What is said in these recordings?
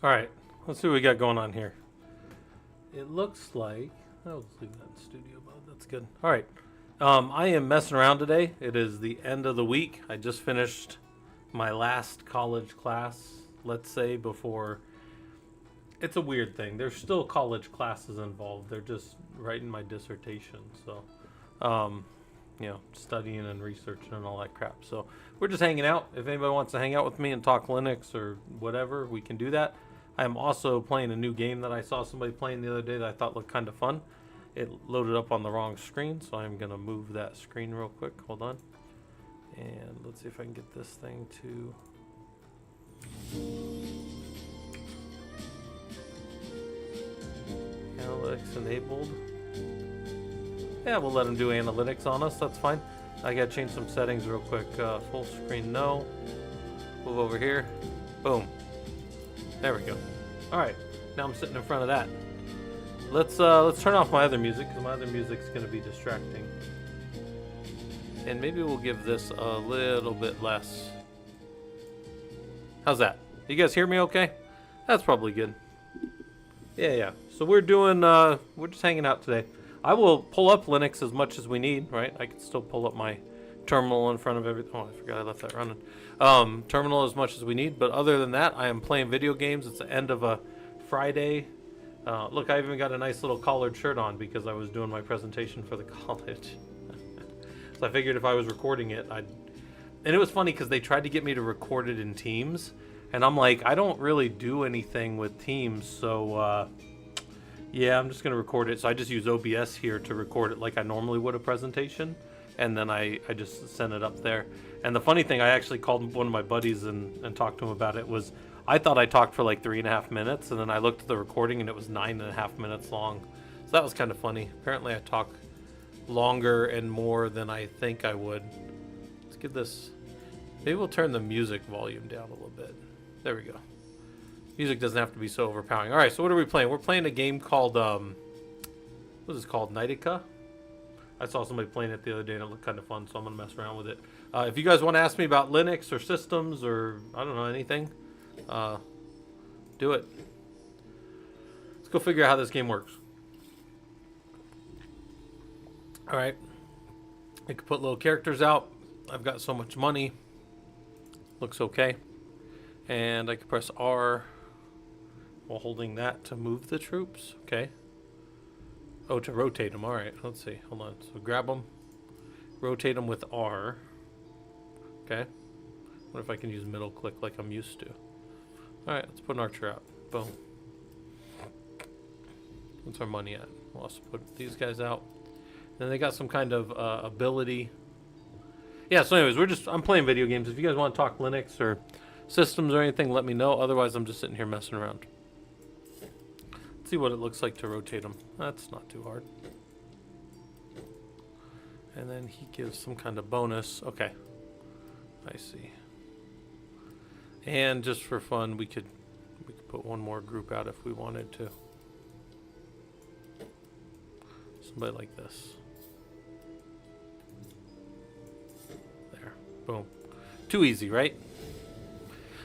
All right, let's see what we got going on here. It looks like I'll just leave that in studio mode. That's good. All right, I am messing around today. It is the end of the week. I just finished my last college class, let's say, before. It's a weird thing. There's still college classes involved. They're just writing my dissertation, so studying and researching and all that crap. So we're just hanging out. If anybody wants to hang out with me and talk Linux or whatever, we can do that. I am also playing a new game that I saw somebody playing the other day that I thought looked kind of fun. It loaded up on the wrong screen, so I'm going to move that screen real quick. Hold on. And let's see if I can get this thing to... Analytics enabled. Yeah, we'll let them do analytics on us. That's fine. I got to change some settings real quick. Full screen, no. Move over here. Boom. There we go. All right, now I'm sitting in front of that. Let's turn off my other music, because my other music's going to be distracting. And maybe we'll give this a little bit less. How's that? You guys hear me okay? That's probably good. Yeah. So we're doing, we're just hanging out today. I will pull up Linux as much as we need, right? I can still pull up my terminal in front of everything. Oh, I forgot I left that running. Terminal as much as we need, but other than that, I am playing video games. It's the end of a Friday. Look, I even got a nice little collared shirt on because I was doing my presentation for the college. So I figured if I was recording it, and it was funny because they tried to get me to record it in Teams, and I'm like, I don't really do anything with Teams, so yeah, I'm just gonna record it. So I just use OBS here to record it like I normally would a presentation, and then I just send it up there. And the funny thing, I actually called one of my buddies and talked to him about it, was I thought I talked for like 3.5 minutes, and then I looked at the recording and it was 9.5 minutes long. So that was kind of funny. Apparently I talk longer and more than I think I would. Let's get this. Maybe we'll turn the music volume down a little bit. There we go. Music doesn't have to be so overpowering. All right, so what are we playing? We're playing a game called, what is it called? Nidica? I saw somebody playing it the other day and it looked kind of fun, so I'm going to mess around with it. If you guys want to ask me about Linux or systems or, I don't know, anything, do it. Let's go figure out how this game works. All right. I can put little characters out. I've got so much money. Looks okay. And I can press R while holding that to move the troops. Okay. Oh, to rotate them. All right. Let's see. Hold on. So grab them. Rotate them with R. Okay. What if I can use middle click like I'm used to? All right. Let's put an archer out. Boom. What's our money at? We'll also put these guys out. Then they got some kind of ability. Yeah, so anyways, I'm playing video games. If you guys want to talk Linux or systems or anything, let me know. Otherwise, I'm just sitting here messing around. Let's see what it looks like to rotate them. That's not too hard. And then he gives some kind of bonus. Okay. I see. And just for fun, we could put one more group out if we wanted to. Somebody like this. There. Boom. Too easy, right?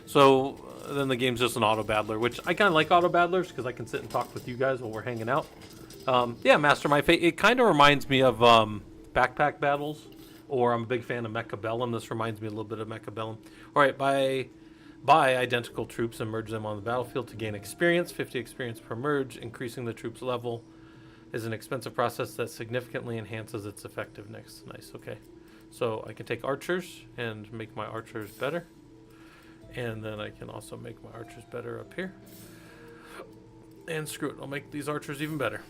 So then the game's just an auto battler, which I kind of like auto battlers because I can sit and talk with you guys while we're hanging out. Yeah, Master My Fate. It kind of reminds me of backpack battles Or I'm a big fan of Mechabellum. This reminds me a little bit of Mechabellum. All right, buy identical troops and merge them on the battlefield to gain experience. 50 experience per merge. Increasing the troops level is an expensive process that significantly enhances its effectiveness. Nice, okay. So I can take archers and make my archers better. And then I can also make my archers better up here. And screw it, I'll make these archers even better.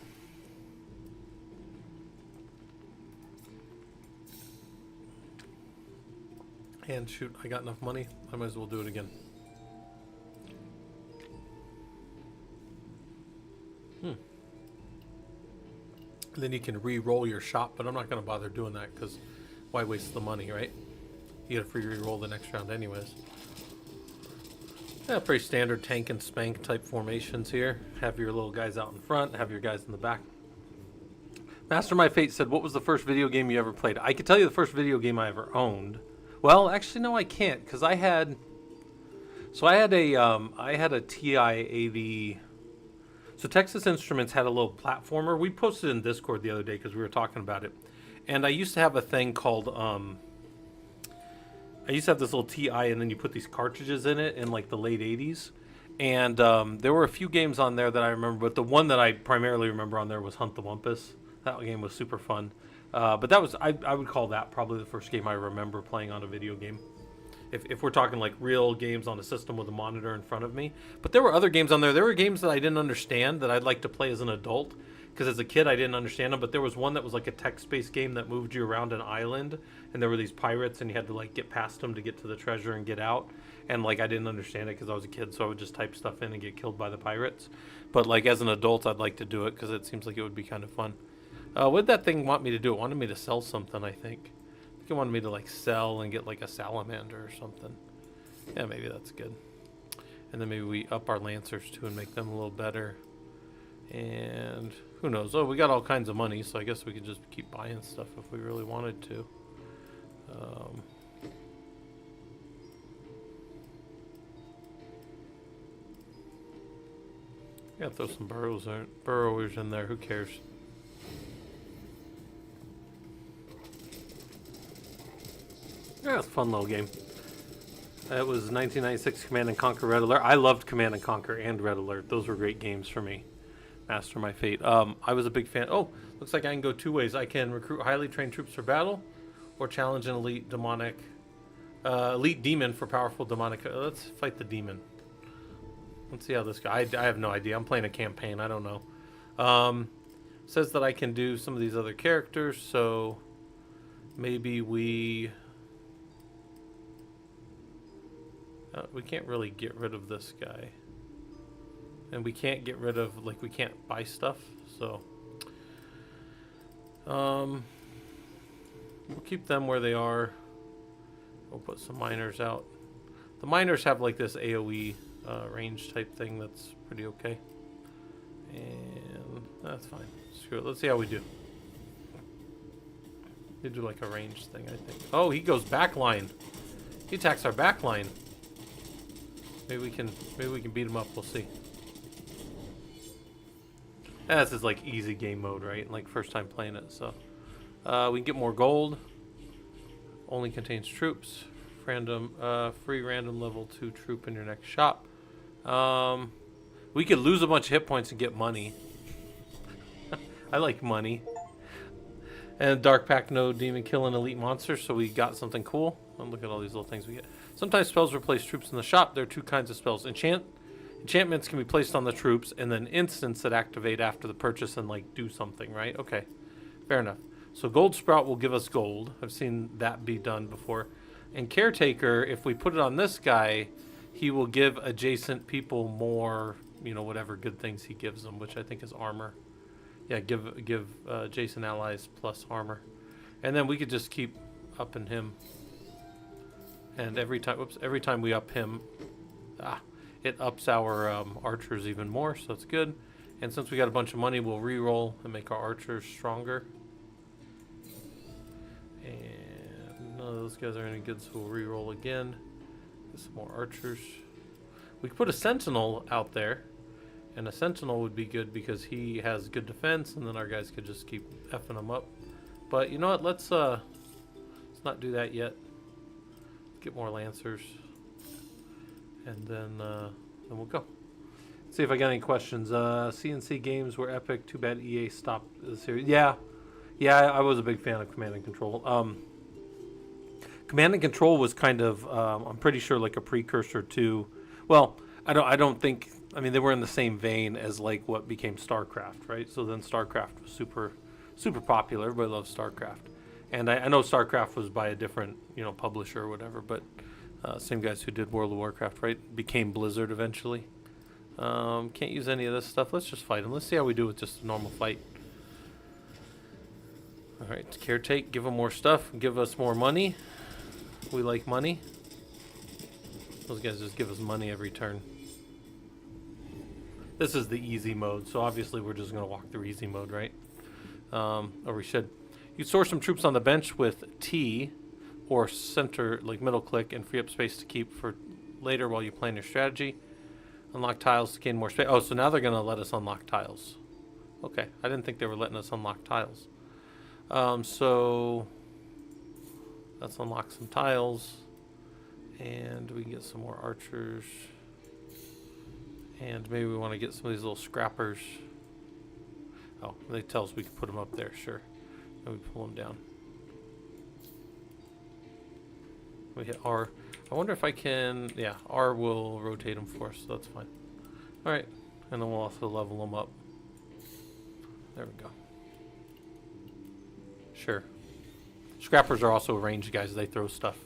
And shoot, I got enough money. I might as well do it again. Then you can re-roll your shop, but I'm not going to bother doing that because why waste the money, right? You get a free re-roll the next round anyways. Yeah, pretty standard tank and spank type formations here. Have your little guys out in front, have your guys in the back. Master My Fate said, what was the first video game you ever played? I could tell you the first video game I ever owned. Well, actually, no, I can't, because I had a TI-80. So Texas Instruments had a little platformer. We posted in Discord the other day because we were talking about it. And I used to have a thing called, I used to have this little TI, and then you put these cartridges in it in like the late 80s. And there were a few games on there that I remember, but the one that I primarily remember on there was Hunt the Wumpus. That game was super fun. But that was, I would call that probably the first game I remember playing on a video game. If we're talking like real games on a system with a monitor in front of me. But there were other games on there. There were games that I didn't understand that I'd like to play as an adult. Because as a kid, I didn't understand them. But there was one that was like a text-based game that moved you around an island. And there were these pirates, and you had to like get past them to get to the treasure and get out. And like I didn't understand it because I was a kid, so I would just type stuff in and get killed by the pirates. But like as an adult, I'd like to do it because it seems like it would be kind of fun. What did that thing want me to do? It wanted me to sell something, I think. I think it wanted me to like sell and get like a salamander or something. Yeah, maybe that's good. And then maybe we up our lancers too and make them a little better. And who knows? Oh, we got all kinds of money, so I guess we could just keep buying stuff if we really wanted to. Yeah, throw some burrowers in there. Who cares? Yeah, it's a fun little game. That was 1996 Command and Conquer Red Alert. I loved Command and Conquer and Red Alert. Those were great games for me. Master My Fate. I was a big fan. Oh, looks like I can go two ways. I can recruit highly trained troops for battle, or challenge an elite demon for powerful demonic. Let's fight the demon. Let's see how this goes. I have no idea. I'm playing a campaign. I don't know. Says that I can do some of these other characters, so maybe we can't really get rid of this guy. And we can't get rid of, like, we can't buy stuff, so we'll keep them where they are. We'll put some miners out. The miners have like this AoE range type thing that's pretty okay. And that's fine. Screw it. Let's see how we do. We do like a range thing, I think. Oh, he goes backline. He attacks our backline. Maybe we can beat him up. We'll see. This is like easy game mode, right? Like first time playing it, so we can get more gold. Only contains troops. Random, free random level 2 troop in your next shop. We could lose a bunch of hit points and get money. I like money. And Dark Pact, no demon killing elite monsters, so we got something cool. Oh, look at all these little things we get. Sometimes spells replace troops in the shop. There are two kinds of spells. Enchantments can be placed on the troops, and then instants that activate after the purchase and like do something, right? Okay, fair enough. So Gold Sprout will give us gold. I've seen that be done before. And Caretaker, if we put it on this guy, he will give adjacent people more, you know, whatever good things he gives them, which I think is armor. Yeah, give adjacent allies plus armor. And then we could just keep upping him. And every time we up him, it ups our archers even more, so it's good. And since we got a bunch of money, we'll re-roll and make our archers stronger. And none of those guys are any good, so we'll re-roll again. Get some more archers. We could put a sentinel out there, and a sentinel would be good because he has good defense, and then our guys could just keep effing them up. But you know what? Let's let's not do that yet. Get more Lancers. And then we'll go. See if I got any questions. CNC games were epic. Too bad EA stopped the series. Yeah, I was a big fan of Command and Control. Command and Control was kind of, I'm pretty sure, like a precursor to. Well, I don't think. I mean, they were in the same vein as like what became StarCraft, right? So then StarCraft was super popular. Everybody loves StarCraft, and I know StarCraft was by a different publisher or whatever, but same guys who did World of Warcraft, right? Became Blizzard eventually. Can't use any of this stuff. Let's just fight him. Let's see how we do with just a normal fight. Alright, caretake. Give them more stuff. Give us more money. We like money. Those guys just give us money every turn. This is the easy mode, so obviously we're just going to walk through easy mode, right? Or we should. You store some troops on the bench with T or center, like middle click, and free up space to keep for later while you plan your strategy. Unlock tiles to gain more space. Oh, so now they're going to let us unlock tiles. Okay, I didn't think they were letting us unlock tiles. So let's unlock some tiles. And we can get some more archers. And maybe we want to get some of these little scrappers. Oh, they tell us we can put them up there, sure. And we pull them down. We hit R. I wonder if I can, yeah, R will rotate them for us, so that's fine. Alright, and then we'll also level them up. There we go. Sure. Scrappers are also ranged guys, they throw stuff.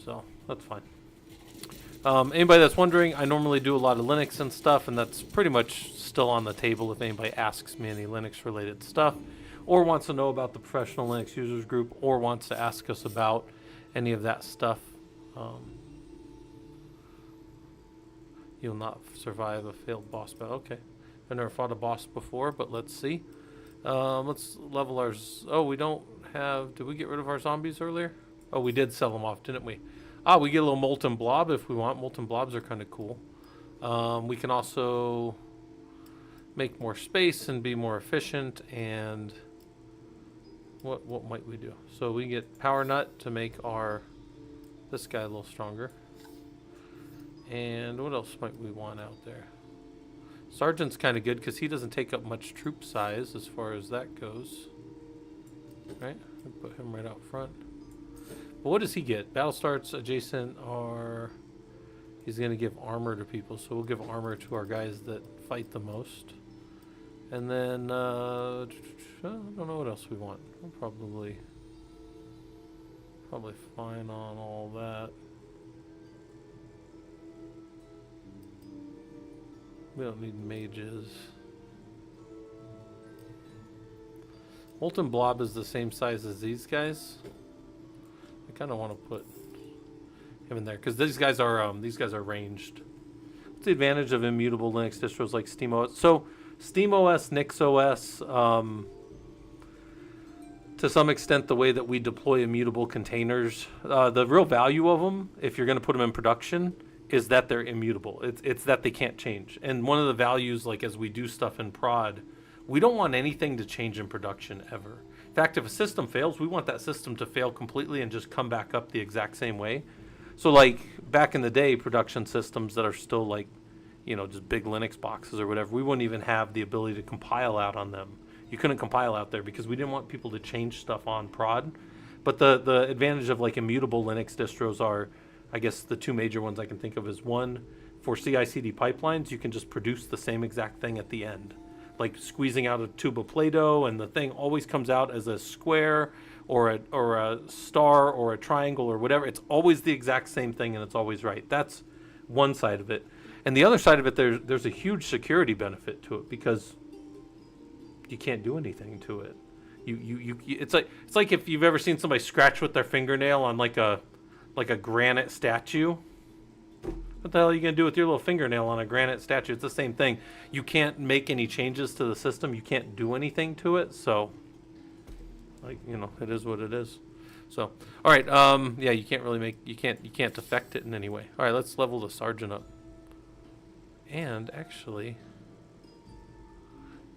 So, that's fine. Anybody that's wondering, I normally do a lot of Linux and stuff, and that's pretty much still on the table if anybody asks me any Linux related stuff, or wants to know about the Professional Linux Users Group, or wants to ask us about any of that stuff. You'll not survive a failed boss battle. Okay. I've never fought a boss before, but let's see. Let's level ours. Oh, we don't have... Did we get rid of our zombies earlier? Oh, we did sell them off, didn't we? Ah, we get a little molten blob if we want. Molten blobs are kind of cool. We can also make more space and be more efficient. And what might we do? So we get power nut to make our... this guy a little stronger. And what else might we want out there? Sergeant's kind of good because he doesn't take up much troop size as far as that goes. Right? We put him right out front. But what does he get? Battle starts adjacent are... He's going to give armor to people, so we'll give armor to our guys that fight the most. And then, I don't know what else we want. We'll probably fine on all that. We don't need mages. Molten Blob is the same size as these guys. I kind of want to put him in there because these guys are ranged. What's the advantage of immutable Linux distros like SteamOS? So SteamOS, NixOS, to some extent, the way that we deploy immutable containers, the real value of them, if you're going to put them in production, is that they're immutable. It's that they can't change. And one of the values, like as we do stuff in prod, we don't want anything to change in production ever. In fact, if a system fails, we want that system to fail completely and just come back up the exact same way. So like back in the day, production systems that are still like, just big Linux boxes or whatever, we wouldn't even have the ability to compile out on them. You couldn't compile out there because we didn't want people to change stuff on prod. But the advantage of like immutable Linux distros are, I guess the two major ones I can think of is one, for CI/CD pipelines, you can just produce the same exact thing at the end. Like squeezing out a tube of Play-Doh and the thing always comes out as a square or a star or a triangle or whatever. It's always the exact same thing and it's always right. That's one side of it. And the other side of it, there's a huge security benefit to it because you can't do anything to it. It's like if you've ever seen somebody scratch with their fingernail on like a granite statue. What the hell are you going to do with your little fingernail on a granite statue? It's the same thing. You can't make any changes to the system. You can't do anything to it. So, it is what it is. So, all right. Yeah, you can't really you can't affect it in any way. All right, let's level the sergeant up. And actually,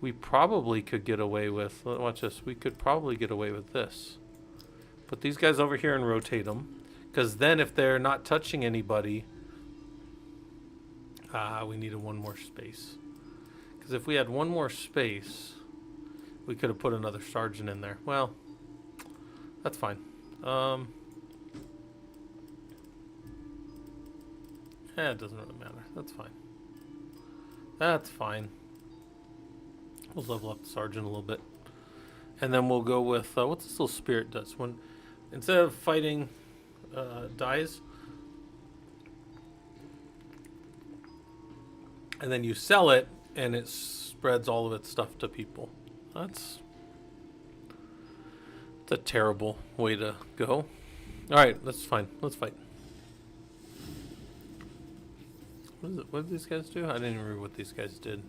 we probably could get away with, watch this, we could probably get away with this. Put these guys over here and rotate them. Because then if they're not touching anybody, we needed one more space. Because if we had one more space, we could have put another sergeant in there. Well, that's fine. It doesn't really matter. That's fine. That's fine. We'll level up the sergeant a little bit. And then we'll go with, what's this little spirit does? When, instead of fighting dies, and then you sell it, and it spreads all of its stuff to people. That's a terrible way to go. Alright, that's fine. Let's fight. What did these guys do? I didn't even read what these guys did.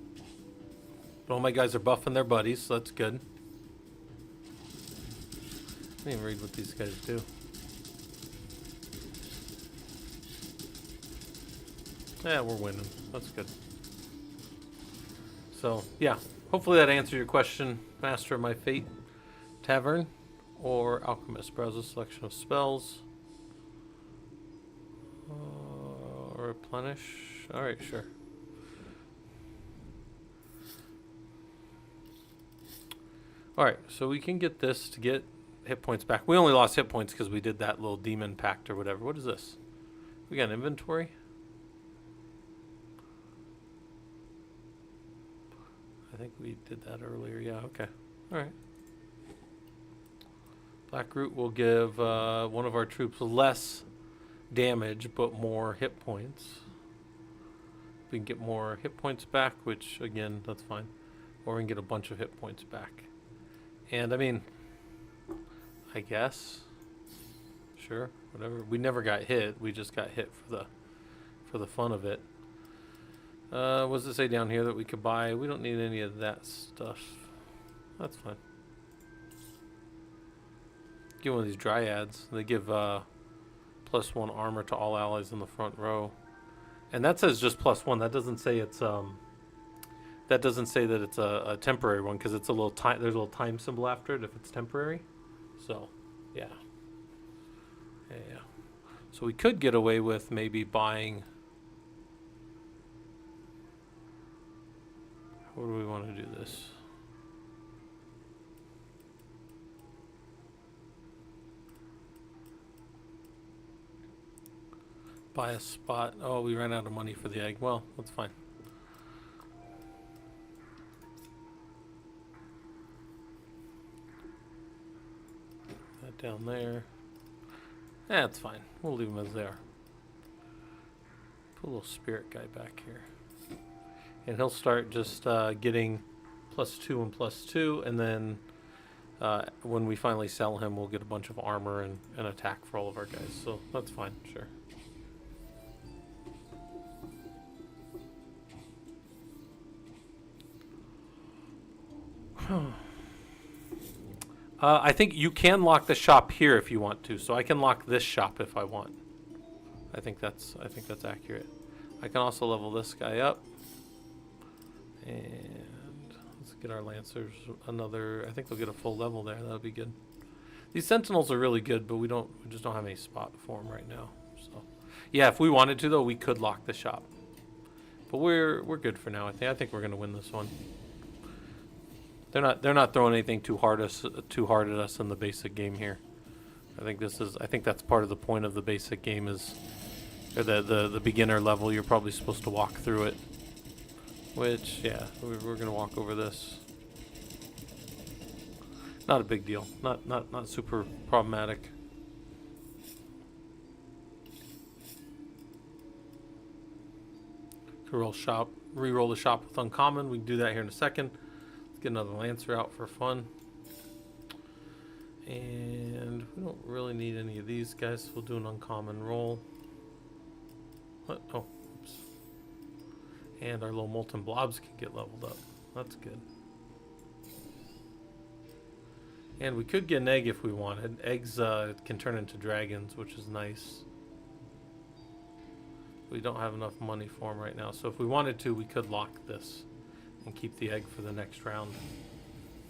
But all my guys are buffing their buddies, so that's good. I didn't even read what these guys do. Yeah, we're winning. That's good. So, yeah. Hopefully that answered your question, Master of My Fate. Tavern or Alchemist. Browse a selection of spells. Replenish. Alright, sure. Alright, so we can get this to get hit points back. We only lost hit points because we did that little demon pact or whatever. What is this? We got an inventory? I think we did that earlier. Yeah, okay. Alright. Black Root will give one of our troops less damage but more hit points. We can get more hit points back, which again, that's fine. Or we can get a bunch of hit points back. And I mean, I guess, sure, whatever. We never got hit. We just got hit for the fun of it. What does it say down here that we could buy? We don't need any of that stuff. That's fine. Get one of these dryads. They give +1 armor to all allies in the front row. And that says just +1. That doesn't say it's that doesn't say that it's a temporary one, because it's a little time. There's a little time symbol after it if it's temporary. So, yeah. Yeah. So we could get away with maybe buying. Where do we want to do this? Buy a spot. Oh, we ran out of money for the egg. Well, that's fine. That down there. That's fine. We'll leave them as they are. Put a little spirit guy back here. And he'll start just getting +2 and +2, and then when we finally sell him, we'll get a bunch of armor and attack for all of our guys. So that's fine, sure. I think you can lock the shop here if you want to, so I can lock this shop if I want. I think that's accurate. I can also level this guy up, and let's get our lancers another. I think they'll get a full level there. That'll be good. These sentinels are really good, but we just don't have any spot for them right now. So, yeah, if we wanted to though, we could lock the shop. But we're good for now. I think we're gonna win this one. They're not throwing anything too hard at us in the basic game here. I think that's part of the point of the basic game is, or the beginner level. You're probably supposed to walk through it. Which, yeah, we're gonna walk over this. Not a big deal. Not super problematic. Reroll the shop with uncommon. We can do that here in a second. Get another lancer out for fun. And we don't really need any of these guys, so we'll do an uncommon roll. What? Oh, oops. And our little molten blobs can get leveled up. That's good. And we could get an egg if we wanted. Eggs can turn into dragons, which is nice. We don't have enough money for them right now, so if we wanted to, we could lock this and keep the egg for the next round.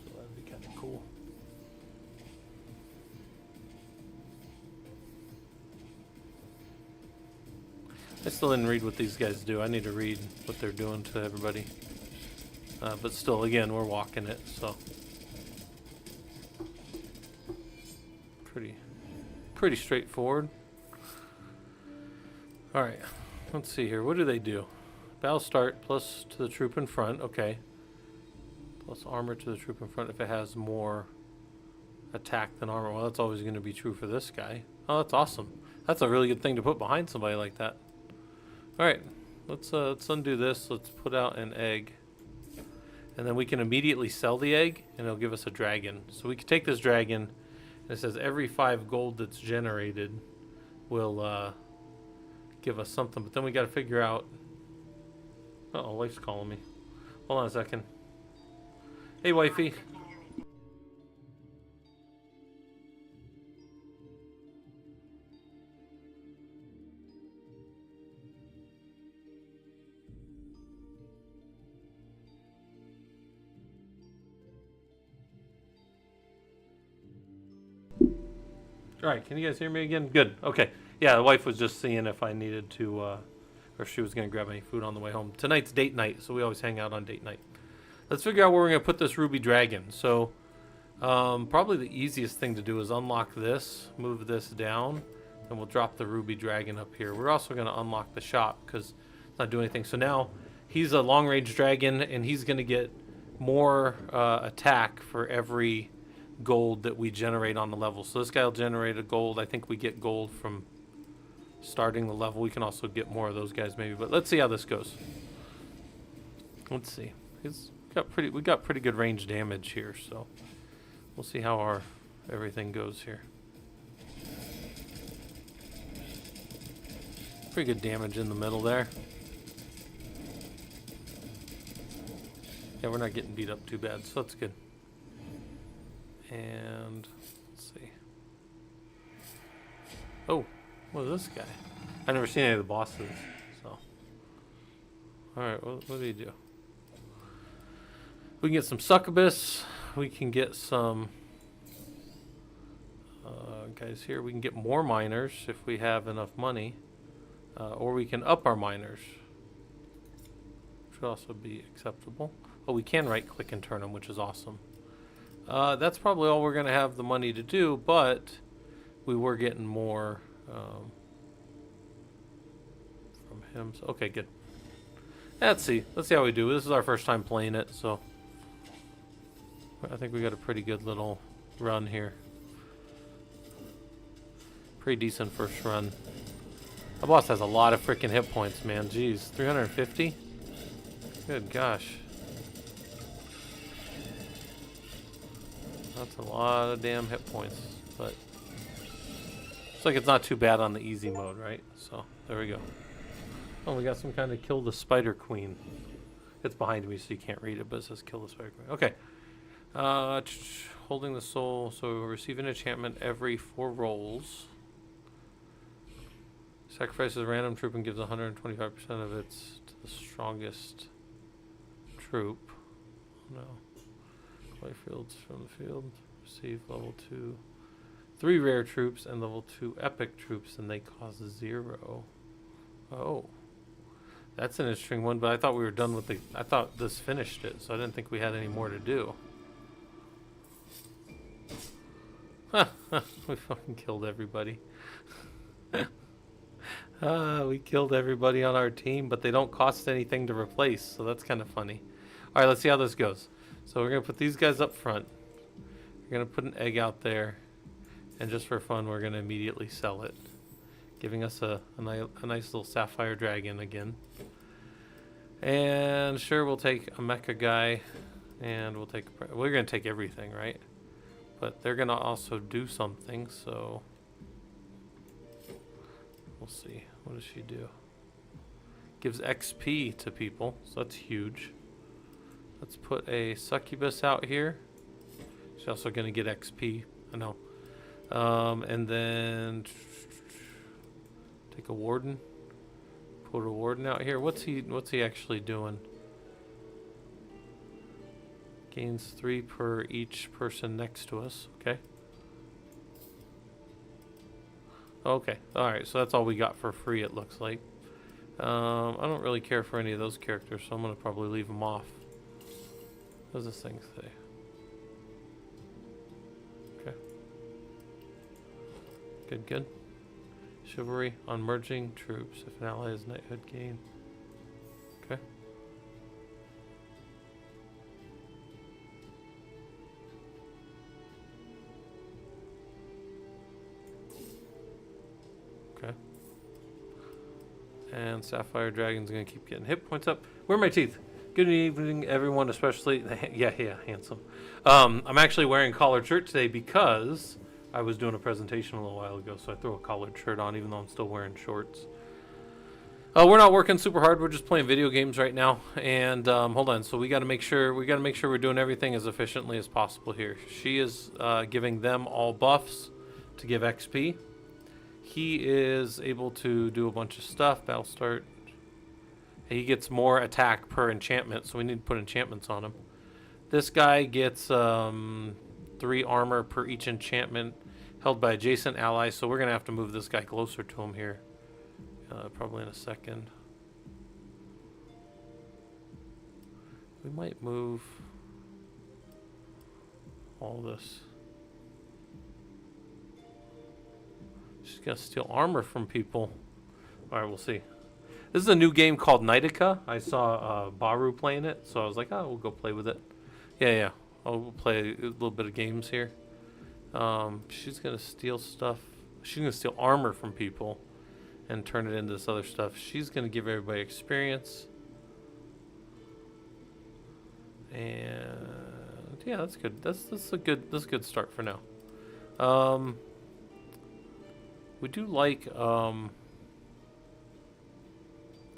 So that'd be kind of cool. I still didn't read what these guys do. I need to read what they're doing to everybody. But still, again, we're walking it, so pretty straightforward. All right, let's see here. What do they do? Battle start plus to the troop in front. Okay. Plus armor to the troop in front if it has more attack than armor. Well, that's always going to be true for this guy. Oh, that's awesome. That's a really good thing to put behind somebody like that. All right, let's undo this. Let's put out an egg. And then we can immediately sell the egg, and it'll give us a dragon. So we can take this dragon, and it says every 5 gold that's generated will give us something. But then we got to figure out... Uh-oh, wife's calling me. Hold on a second. Hey, wifey. Alright, can you guys hear me again? Good. Okay. Yeah, the wife was just seeing if I needed to, or if she was going to grab any food on the way home. Tonight's date night, so we always hang out on date night. Let's figure out where we're going to put this ruby dragon. So, probably the easiest thing to do is unlock this, move this down, and we'll drop the ruby dragon up here. We're also going to unlock the shop because it's not doing anything. So now, he's a long-range dragon, and he's going to get more attack for every gold that we generate on the level. So this guy will generate a gold. I think we get gold from starting the level. We can also get more of those guys maybe, but let's see how this goes. Let's see. We got pretty good range damage here, so we'll see how our everything goes here. Pretty good damage in the middle there. Yeah, we're not getting beat up too bad, so that's good. And let's see. Oh, what is this guy? I've never seen any of the bosses, so. Alright, what do you do? We can get some succubus. We can get some guys here. We can get more miners if we have enough money. Or we can up our miners. Should also be acceptable. Oh, we can right click and turn them, which is awesome. That's probably all we're going to have the money to do, but we were getting more from him. So, okay, good. Let's see how we do. This is our first time playing it, so I think we got a pretty good little run here. Pretty decent first run. My boss has a lot of freaking hit points, man. Jeez, 350? Good gosh. That's a lot of damn hit points, but looks like it's not too bad on the easy mode, right? So, there we go. Oh, we got some kind of kill the spider queen. It's behind me, so you can't read it, but it says kill the spider queen. Okay. Holding the soul, so receive an enchantment every 4 rolls. Sacrifices a random troop and gives 125% of its to the strongest troop. No. Play fields from the field. Receive level 2. 3 rare troops and level 2 epic troops, and they cost 0. Oh. That's an interesting one, but I thought we were done with the... I thought this finished it, so I didn't think we had any more to do. We fucking killed everybody. We killed everybody on our team, but they don't cost anything to replace, so that's kind of funny. Alright, let's see how this goes. So we're going to put these guys up front. We're going to put an egg out there, and just for fun, we're going to immediately sell it, giving us a nice little sapphire dragon again. And sure, we'll take a mecha guy, and we'll take... We're going to take everything, right? But they're going to also do something, so... We'll see. What does she do? Gives XP to people, so that's huge. Let's put a succubus out here. She's also going to get XP. I know. And then take a warden. Put a warden out here. What's he actually doing? Gains 3 per each person next to us. Okay. Okay. Alright, so that's all we got for free, it looks like. I don't really care for any of those characters, so I'm going to probably leave them off. What does this thing say? Okay. Good, good. Chivalry on merging troops. If an ally has knighthood gain. Okay. Okay. And Sapphire Dragon's gonna keep getting hit points up. Where are my teeth? Good evening, everyone, especially... Yeah, handsome. I'm actually wearing a collared shirt today because I was doing a presentation a little while ago, so I threw a collared shirt on even though I'm still wearing shorts. We're not working super hard. We're just playing video games right now. And hold on. So we got to make sure we're doing everything as efficiently as possible here. She is giving them all buffs to give XP. He is able to do a bunch of stuff. Battle start. He gets more attack per enchantment, so we need to put enchantments on him. This guy gets 3 armor per each enchantment held by adjacent allies, so we're going to have to move this guy closer to him here. Probably in a second. We might move all this. She's going to steal armor from people. Alright, we'll see. This is a new game called Knightica. I saw Baru playing it, so I was like, oh, we'll go play with it. Yeah. We'll play a little bit of games here. She's going to steal stuff. She's going to steal armor from people and turn it into this other stuff. She's going to give everybody experience. And yeah, that's good. That's a good start for now. We do like the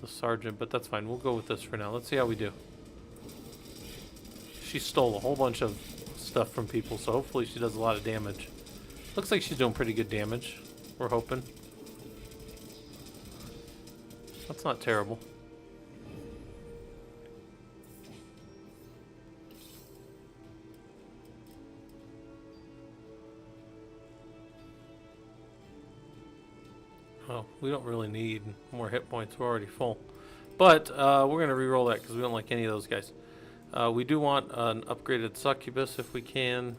sergeant, but that's fine. We'll go with this for now. Let's see how we do. She stole a whole bunch of stuff from people, so hopefully she does a lot of damage. Looks like she's doing pretty good damage. We're hoping. That's not terrible. Oh, we don't really need more hit points. We're already full. But we're going to re-roll that because we don't like any of those guys. We do want an upgraded succubus if we can.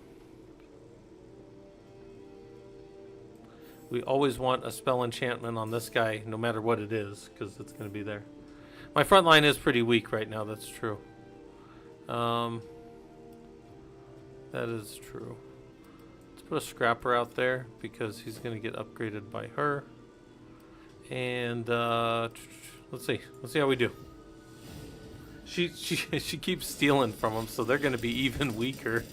We always want a spell enchantment on this guy, no matter what it is, because it's going to be there. My front line is pretty weak right now, that's true. That is true. Let's put a scrapper out there, because he's going to get upgraded by her. And let's see how we do. She keeps stealing from them, so they're going to be even weaker.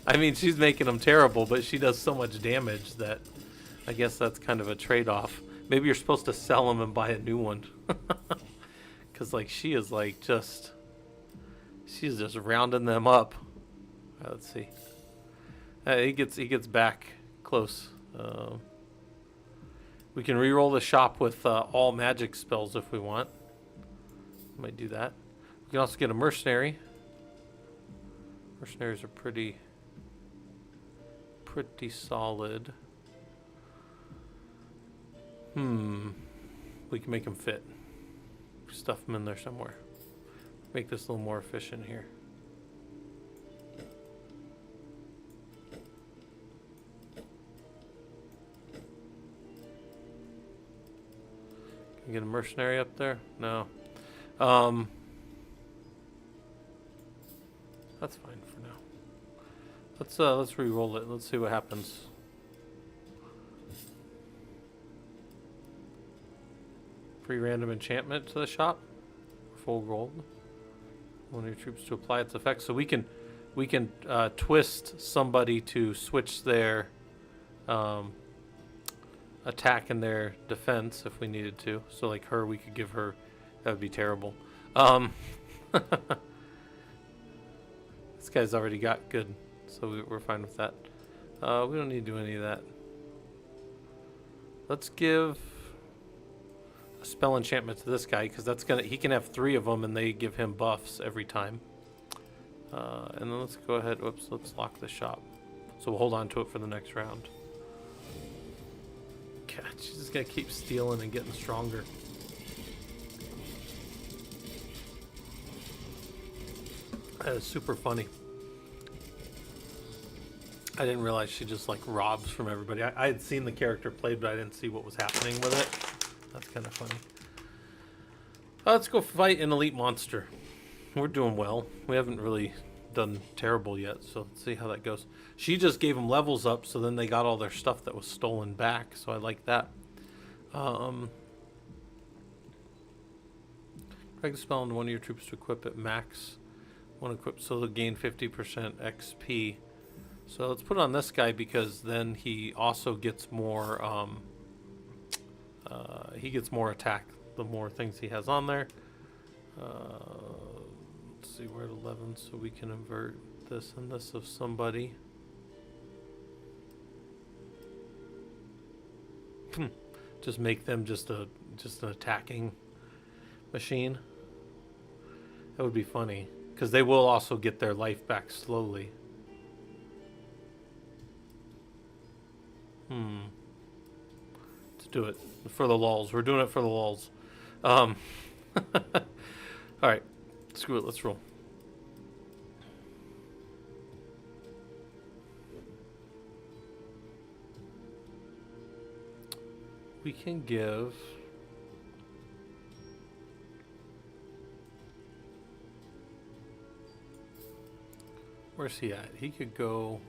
I mean, she's making them terrible, but she does so much damage that I guess that's kind of a trade-off. Maybe you're supposed to sell them and buy a new one. Because, like, she's just rounding them up. Let's see. He gets back close. We can re-roll the shop with all magic spells if we want. Might do that. We can also get a mercenary. Mercenaries are pretty solid. We can make them fit. Stuff them in there somewhere. Make this a little more efficient here. Can you get a mercenary up there? No. That's fine for now. Let's re-roll it. Let's see what happens. Free random enchantment to the shop. Full gold. One of your troops to apply its effects. So we can twist somebody to switch their attack and their defense if we needed to. So like her, we could give her. That would be terrible. This guy's already got good, so we're fine with that. We don't need to do any of that. Let's give a spell enchantment to this guy because he can have 3 of them and they give him buffs every time. And then let's go ahead. Whoops, let's lock the shop. So we'll hold on to it for the next round. God, she's just gonna keep stealing and getting stronger. That is super funny. I didn't realize she just like robs from everybody. I had seen the character played, but I didn't see what was happening with it. That's kind of funny. Let's go fight an elite monster. We're doing well. We haven't really done terrible yet, so let's see how that goes. She just gave them levels up, so then they got all their stuff that was stolen back, so I like that. Drag the spell on one of your troops to equip it max. One equip, so they'll gain 50% XP. So let's put it on this guy because then he also gets more. He gets more attack the more things he has on there. Let's see, we're at 11, so we can invert this and this of somebody. Just make them just an attacking machine. That would be funny because they will also get their life back slowly. Let's do it for the lulz. We're doing it for the lulz. All right, screw it. Let's roll. We can give. Where's he at? He could go.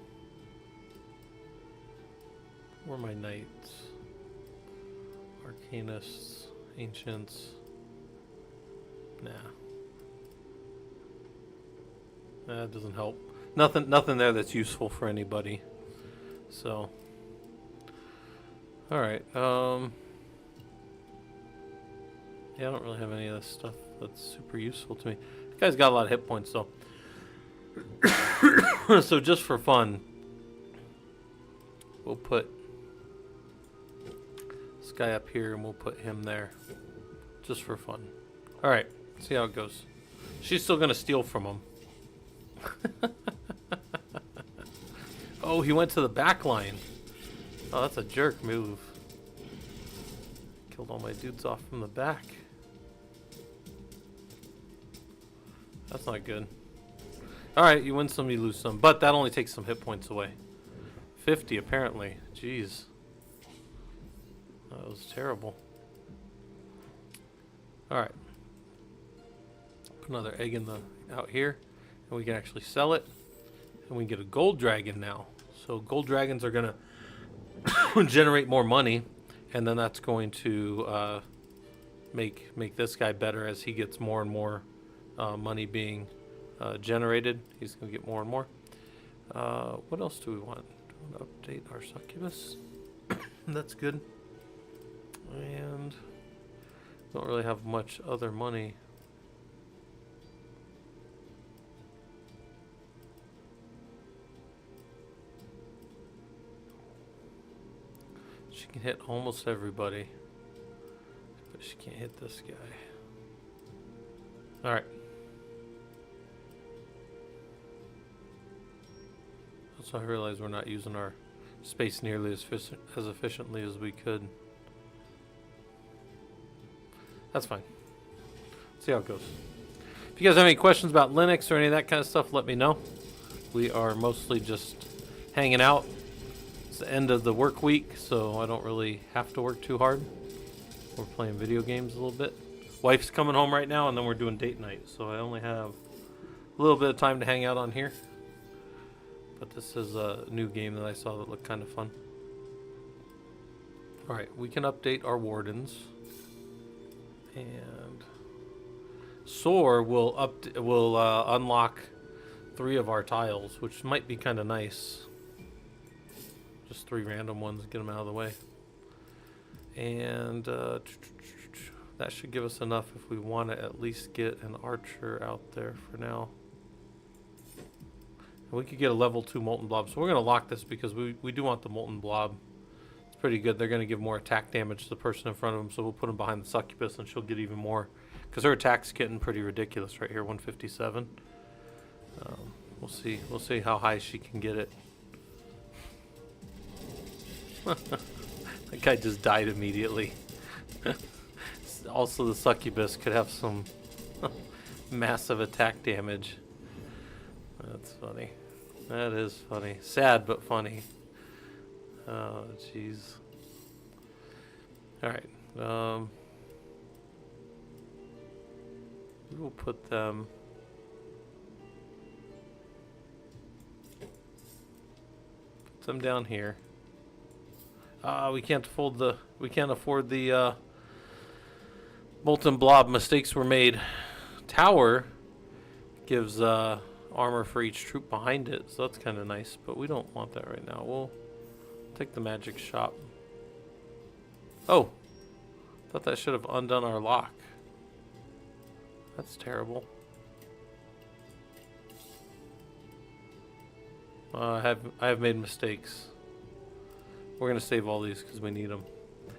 Where are my knights? Arcanists, ancients. Nah. That doesn't help. Nothing there that's useful for anybody. So. Alright, yeah, I don't really have any of this stuff that's super useful to me. This guy's got a lot of hit points though. So just for fun, we'll put this guy up here and we'll put him there. Just for fun. Alright, see how it goes. She's still gonna steal from him. Oh, he went to the back line. Oh, that's a jerk move. Killed all my dudes off from the back. That's not good. Alright, you win some, you lose some. But that only takes some hit points away. 50 apparently. Jeez. That was terrible. Alright. Put another egg in the out here. And we can actually sell it. And we can get a gold dragon now. So gold dragons are gonna generate more money, and then that's going to make this guy better as he gets more and more money being generated. He's going to get more and more. What else do we want? Do we want to update our succubus? That's good. And don't really have much other money. She can hit almost everybody, but she can't hit this guy. All right. So I realize we're not using our space nearly as efficiently as we could. That's fine. See how it goes. If you guys have any questions about Linux or any of that kind of stuff, let me know. We are mostly just hanging out. It's the end of the work week, so I don't really have to work too hard. We're playing video games a little bit. Wife's coming home right now, and then we're doing date night, so I only have a little bit of time to hang out on here. But this is a new game that I saw that looked kind of fun. Alright, we can update our wardens. And Soar will unlock 3 of our tiles, which might be kind of nice. Just 3 random ones, get them out of the way. And that should give us enough if we want to at least get an archer out there for now. And we could get a level 2 molten blob. So we're going to lock this because we do want the molten blob. It's pretty good. They're going to give more attack damage to the person in front of them. So we'll put them behind the succubus and she'll get even more. Because her attack's getting pretty ridiculous right here, 157. We'll see. We'll see how high she can get it. That guy just died immediately. Also, the succubus could have some massive attack damage. That's funny. That is funny. Sad, but funny. Oh, jeez. Alright. We will put them... Put them down here. We can't afford the molten blob. Mistakes were made. Tower gives armor for each troop behind it, so that's kind of nice, but we don't want that right now. We'll take the magic shop. Oh, thought that should have undone our lock. That's terrible. I have made mistakes. We're gonna save all these because we need them.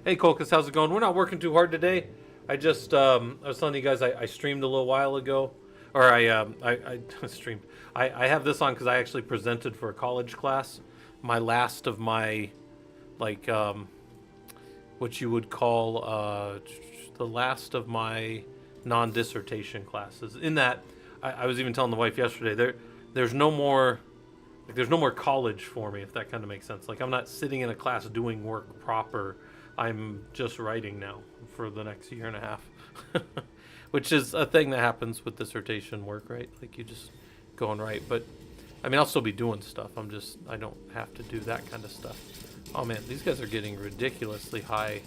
Hey Colcus, how's it going? We're not working too hard today. I just I was telling you guys I streamed a little while ago, or I streamed. I have this on because I actually presented for a college class. My last of my like what you would call the last of my non-dissertation classes. In that, I was even telling the wife yesterday there's no more. Like, there's no more college for me, if that kind of makes sense. Like, I'm not sitting in a class doing work proper. I'm just writing now for the next year and a half. Which is a thing that happens with dissertation work, right? Like, you just go and write. But, I mean, I'll still be doing stuff. I don't have to do that kind of stuff. Oh, man, these guys are getting ridiculously high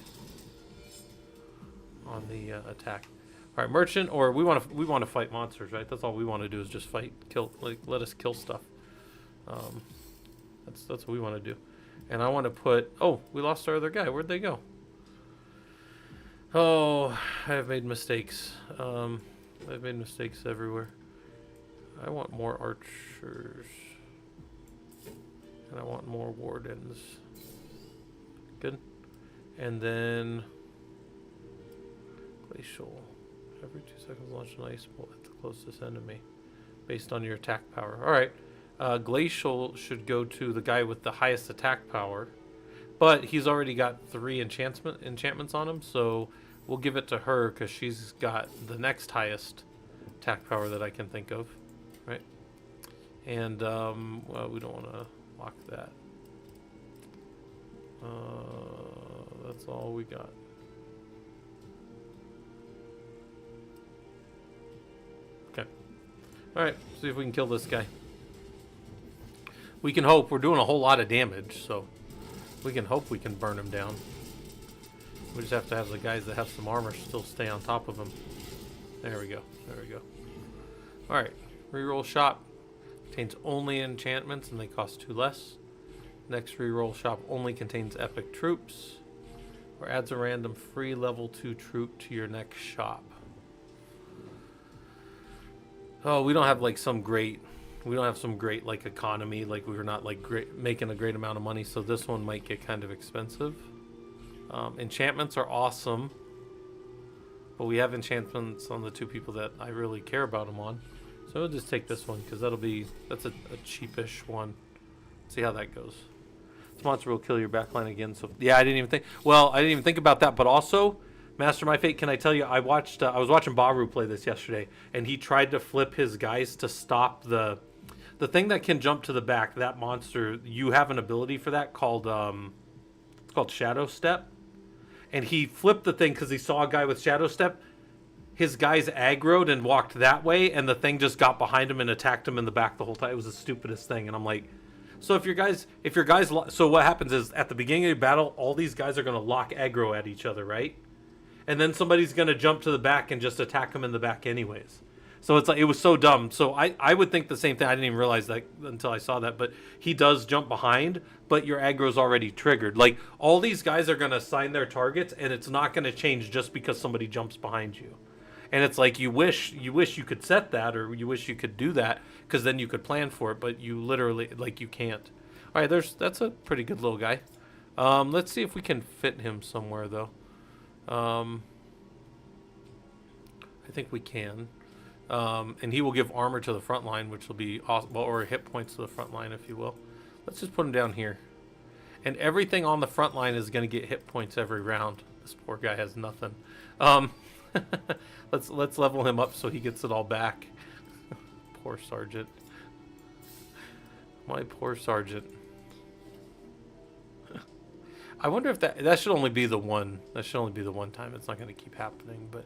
on the attack. All right, merchant, or we want to fight monsters, right? That's all we want to do is just fight, kill, like, let us kill stuff. That's what we want to do. And I want to put... Oh, we lost our other guy. Where'd they go? Oh, I have made mistakes. I've made mistakes everywhere. I want more archers. And I want more wardens. Good. And then... Glacial. Every 2 seconds launch an ice bolt at the closest enemy. Based on your attack power. Alright. Glacial should go to the guy with the highest attack power, but he's already got 3 enchantments on him, so we'll give it to her because she's got the next highest attack power that I can think of, right? And well, we don't want to lock that. That's all we got. Okay. All right. See if we can kill this guy. We can hope. We're doing a whole lot of damage, so we can hope we can burn him down. We just have to have the guys that have some armor still stay on top of him. There we go. There we go. Alright. Reroll shop. Contains only enchantments and they cost 2 less. Next reroll shop only contains epic troops. Or adds a random free level 2 troop to your next shop. Oh, we don't have like some great... We don't have some great like economy, like we're not like making a great amount of money, so this one might get kind of expensive. Enchantments are awesome, but we have enchantments on the 2 people that I really care about them on. So we'll just take this one because that's a cheapish one. See how that goes. This monster will kill your backline again. So yeah, I didn't even think about that. But also, Master My Fate, can I tell you, I was watching Baru play this yesterday, and he tried to flip his guys to stop the thing that can jump to the back. That monster, you have an ability for that called it's called Shadow Step, and he flipped the thing because he saw a guy with Shadow Step. His guys aggroed and walked that way, and the thing just got behind him and attacked him in the back the whole time. It was the stupidest thing, and I'm like, so so what happens is at the beginning of the battle, all these guys are gonna lock aggro at each other, right? And then somebody's gonna jump to the back and just attack him in the back anyways. So it's like, it was so dumb. So I would think the same thing. I didn't even realize that until I saw that. But he does jump behind, but your aggro's already triggered. Like, all these guys are going to assign their targets, and it's not going to change just because somebody jumps behind you. And it's like, you wish you could set that, or you wish you could do that, because then you could plan for it, but you literally, like, you can't. All right, that's a pretty good little guy. Let's see if we can fit him somewhere, though. I think we can. And he will give armor to the front line, which will be awesome, or hit points to the front line, if you will. Let's just put him down here. And everything on the front line is going to get hit points every round. This poor guy has nothing. Um, let's level him up so he gets it all back. Poor sergeant. My poor sergeant. I wonder if that should only be the one. That should only be the one time. It's not going to keep happening, but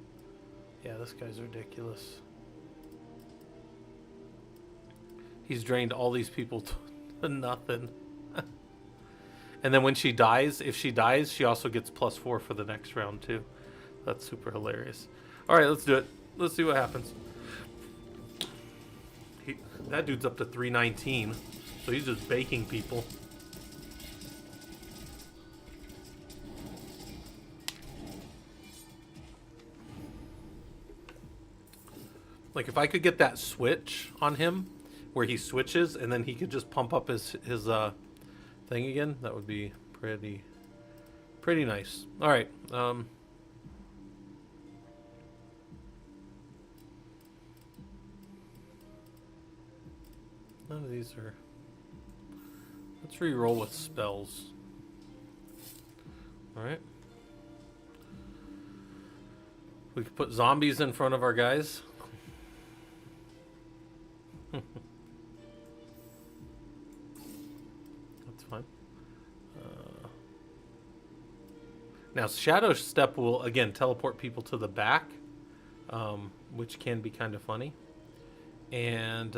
yeah, this guy's ridiculous. He's drained all these people to nothing. And then when she dies, if she dies, she also gets +4 for the next round too. That's super hilarious. All right, let's do it. Let's see what happens. That dude's up to 319, so he's just baking people. Like if I could get that switch on him, where he switches and then he could just pump up his thing again, that would be pretty nice. All right. None of these are. Let's re-roll with spells. All right. We could put zombies in front of our guys. That's fine. Now, Shadow Step will, again, teleport people to the back, which can be kind of funny. And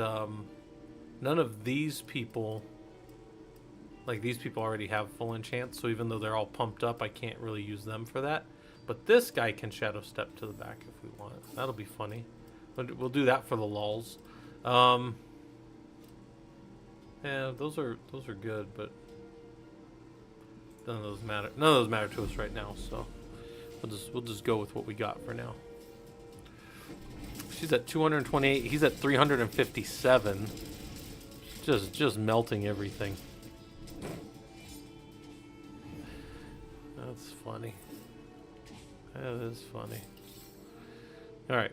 none of these people, like these people already have full enchant, so even though they're all pumped up, I can't really use them for that. But this guy can Shadow Step to the back if we want. That'll be funny. We'll do that for the lulz. Yeah, those are good, but none of those matter. None of those matter to us right now, so we'll just go with what we got for now. She's at 228. He's at 357. Just melting everything. That's funny. That is funny. All right.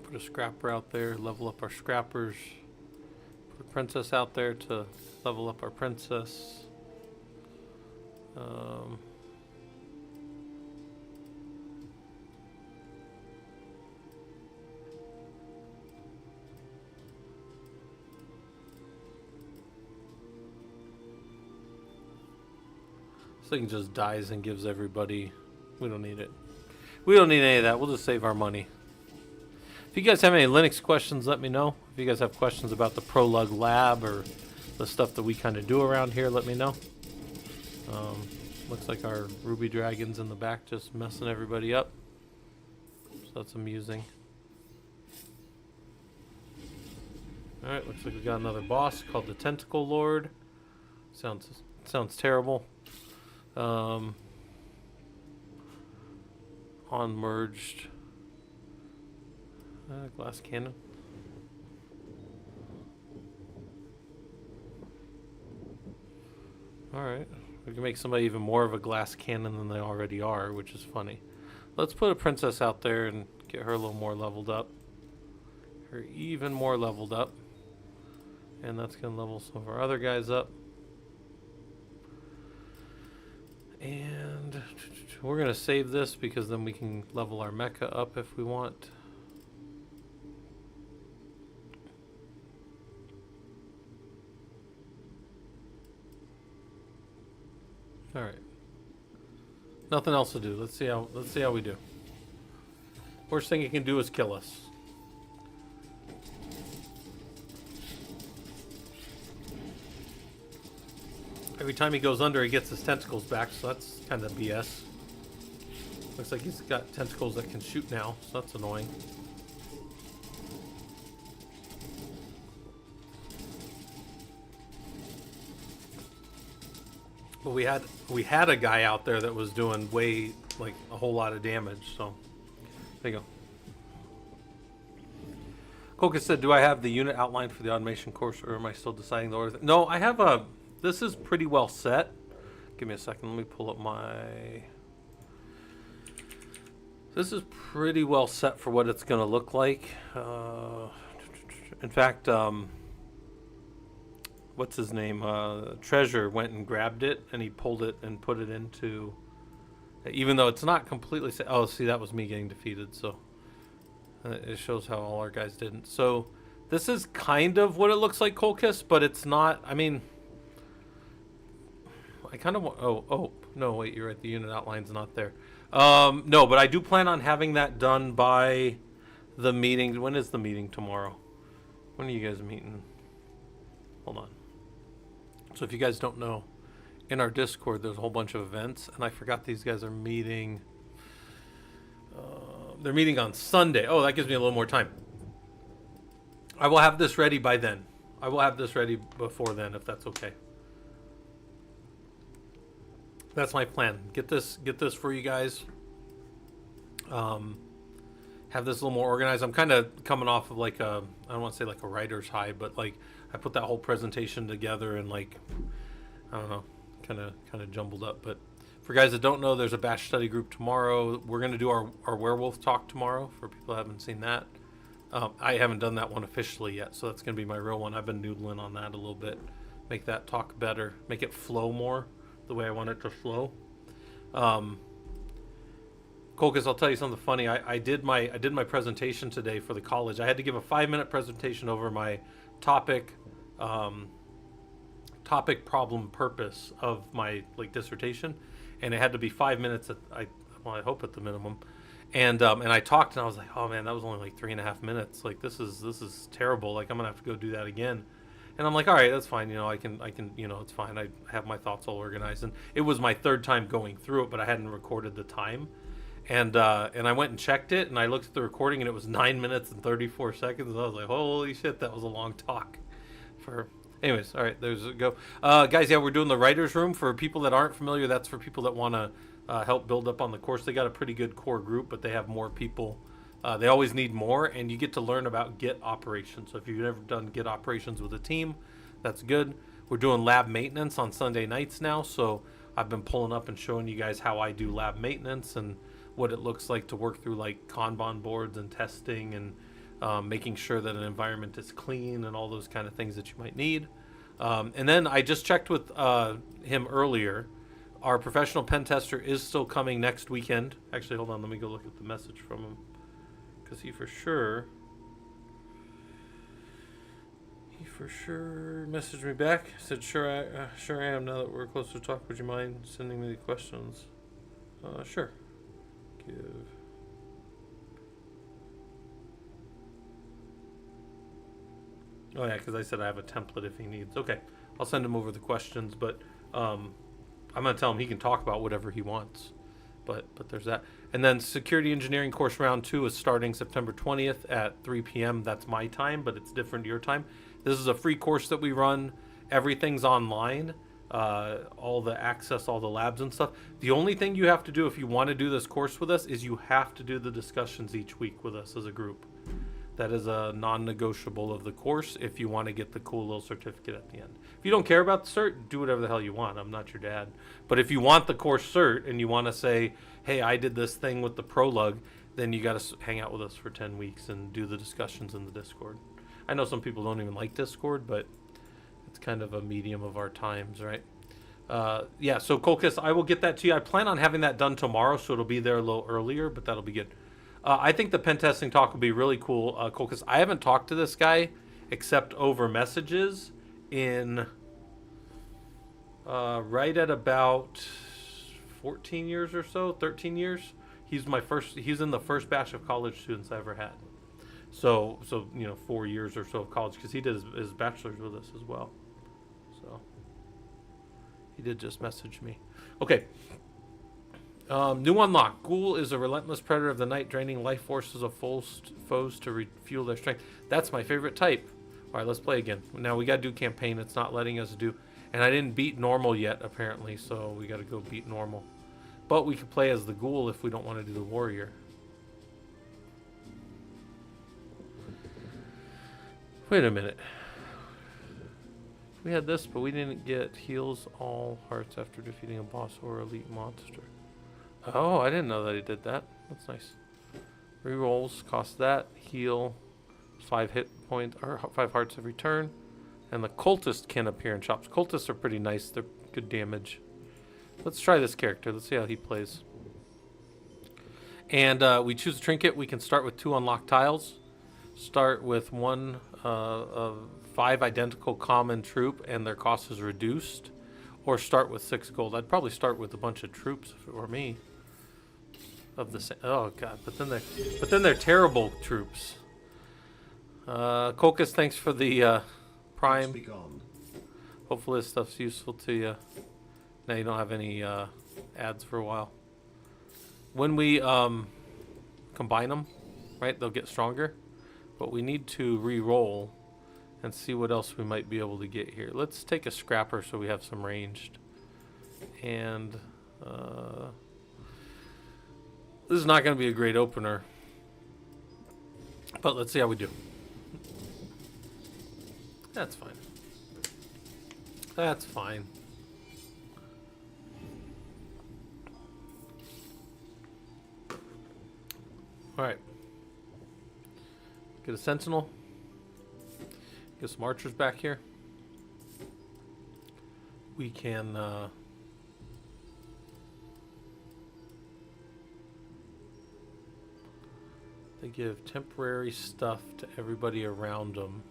Put a scrapper out there, level up our scrappers. Put a princess out there to level up our princess. This thing just dies and gives everybody. We don't need it. We don't need any of that. We'll just save our money. If you guys have any Linux questions, let me know. If you guys have questions about the Prolog lab or the stuff that we kind of do around here, let me know. Looks like our Ruby Dragon's in the back just messing everybody up. So that's amusing. Alright, looks like we got another boss called the Tentacle Lord. Sounds terrible. Unmerged. Glass cannon. Alright. We can make somebody even more of a glass cannon than they already are, which is funny. Let's put a princess out there and get her a little more leveled up. Her even more leveled up. And that's going to level some of our other guys up. And we're going to save this because then we can level our mecha up if we want. All right. Nothing else to do. Let's see how we do. Worst thing it can do is kill us. Every time he goes under, he gets his tentacles back, so that's kind of BS. Looks like he's got tentacles that can shoot now, so that's annoying. But we had a guy out there that was doing like a whole lot of damage, so there you go. Coca said, do I have the unit outlined for the automation course, or am I still deciding the order? No, I have a... This is pretty well set. Give me a second. Let me pull up my... This is pretty well set for what it's going to look like. In fact, what's his name, Treasure went and grabbed it, and he pulled it and put it into, even though it's not completely, oh, see, that was me getting defeated, so it shows how all our guys didn't. So this is kind of what it looks like, Colchis, but it's not, I mean, I kind of want, oh, no, wait, you're right, the unit outline's not there. No, but I do plan on having that done by the meeting. When is the meeting tomorrow? When are you guys meeting? Hold on. So if you guys don't know, in our Discord, there's a whole bunch of events, and I forgot these guys are meeting. They're meeting on Sunday. Oh, that gives me a little more time. I will have this ready by then. I will have this ready before then, if that's okay. That's my plan. Get this for you guys. Have this a little more organized. I'm kind of coming off of like a, I don't want to say like a writer's high, but like I put that whole presentation together and like, I don't know, kind of jumbled up. But for guys that don't know, there's a batch study group tomorrow. We're going to do our werewolf talk tomorrow for people who haven't seen that. I haven't done that one officially yet, so that's going to be my real one. I've been noodling on that a little bit. Make that talk better. Make it flow more the way I want it to flow. Colchis, I'll tell you something funny. I did my presentation today for the college. I had to give a 5-minute presentation over my topic, problem, purpose of my like dissertation, and it had to be 5 minutes. I hope at the minimum. And I talked, and I was like, oh man, that was only like 3.5 minutes. Like this is terrible. Like I'm gonna have to go do that again. And I'm like, all right, that's fine. You know, I can, you know, it's fine. I have my thoughts all organized. And it was my third time going through it, but I hadn't recorded the time. And I went and checked it, and I looked at the recording, and it was 9 minutes and 34 seconds. And I was like, holy shit, that was a long talk. Anyways, all right, there's a go. Guys, yeah, we're doing the writer's room. For people that aren't familiar, that's for people that want to help build up on the course. They got a pretty good core group, but they have more people. They always need more, and you get to learn about Git operations. So if you've never done Git operations with a team, that's good. We're doing lab maintenance on Sunday nights now, so I've been pulling up and showing you guys how I do lab maintenance and what it looks like to work through like Kanban boards and testing and making sure that an environment is clean and all those kind of things that you might need. And then I just checked with him earlier. Our professional pen tester is still coming next weekend. Actually, hold on, let me go look at the message from him. Because he for sure messaged me back. Said, sure I am. Now that we're close to talk, would you mind sending me the questions? Sure. Oh yeah, because I said I have a template if he needs. Okay, I'll send him over the questions, but I'm gonna tell him he can talk about whatever he wants. But there's that. And then Security Engineering Course Round 2 is starting September 20th at 3 p.m. That's my time, but it's different your time. This is a free course that we run. Everything's online. All the access, all the labs and stuff. The only thing you have to do if you want to do this course with us is you have to do the discussions each week with us as a group. That is a non-negotiable of the course if you want to get the cool little certificate at the end. If you don't care about the cert, do whatever the hell you want. I'm not your dad. But if you want the course cert and you want to say, hey, I did this thing with the prologue, then you got to hang out with us for 10 weeks and do the discussions in the Discord. I know some people don't even like Discord, but it's kind of a medium of our times, right? Yeah, so Colchis, I will get that to you. I plan on having that done tomorrow, so it'll be there a little earlier, but that'll be good. I think the pen testing talk will be really cool, Colchis. I haven't talked to this guy except over messages in right at about 14 years or so, 13 years. He's in the first batch of college students I ever had. So 4 years or so of college, because he did his bachelor's with us as well. So he did just message me. Okay. New unlock. Ghoul is a relentless predator of the night, draining life forces of foes to refuel their strength. That's my favorite type. All right, let's play again. Now we got to do campaign. It's not letting us do. And I didn't beat normal yet, apparently, so we got to go beat normal. But we could play as the ghoul if we don't want to do the warrior. Wait a minute. We had this, but we didn't get heals all hearts after defeating a boss or elite monster. Oh, I didn't know that he did that. That's nice. Rerolls cost that. Heal 5 hit points or 5 hearts every turn. And the cultist can appear in shops. Cultists are pretty nice. They're good damage. Let's try this character. Let's see how he plays. And we choose a trinket. We can start with 2 unlocked tiles. Start with 1 of 5 identical common troop, and their cost is reduced. Or start with 6 gold. I'd probably start with a bunch of troops if it were me. Of the same. Oh god! But then they're terrible troops. Kolkus, thanks for the Prime. Hopefully this stuff's useful to you. Now you don't have any ads for a while. When we combine them, right, they'll get stronger. But we need to re-roll and see what else we might be able to get here. Let's take a scrapper so we have some ranged. And this is not going to be a great opener. But let's see how we do. That's fine. That's fine. Alright. Get a sentinel. Get some archers back here. We can they give temporary stuff to everybody around them.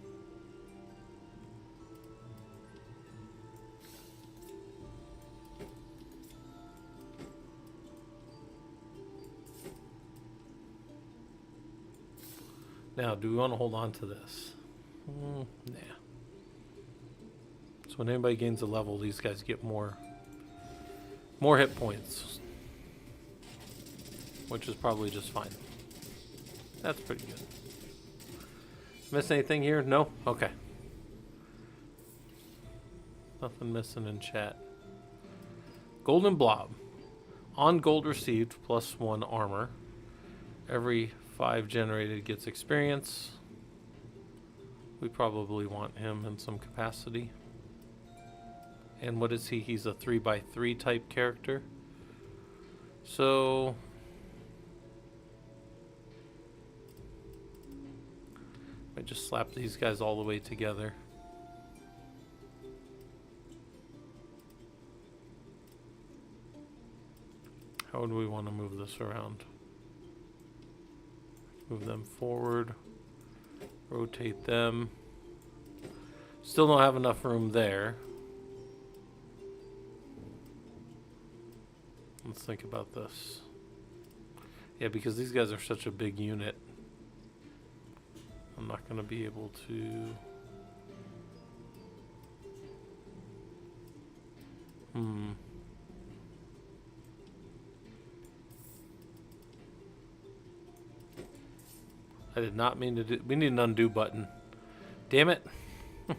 Now, do we want to hold on to this? Nah. So when anybody gains a level, these guys get more hit points, which is probably just fine. That's pretty good. Miss anything here? No? Okay. Nothing missing in chat. Golden Blob. On gold received, +1 armor. Every 5 generated gets experience. We probably want him in some capacity. And what is he? He's a 3x3 type character. So I just slap these guys all the way together. How would we want to move this around? Move them forward. Rotate them. Still don't have enough room there. Let's think about this. Yeah, because these guys are such a big unit. I'm not going to be able to... I did not mean to do... We need an undo button. Damn it. I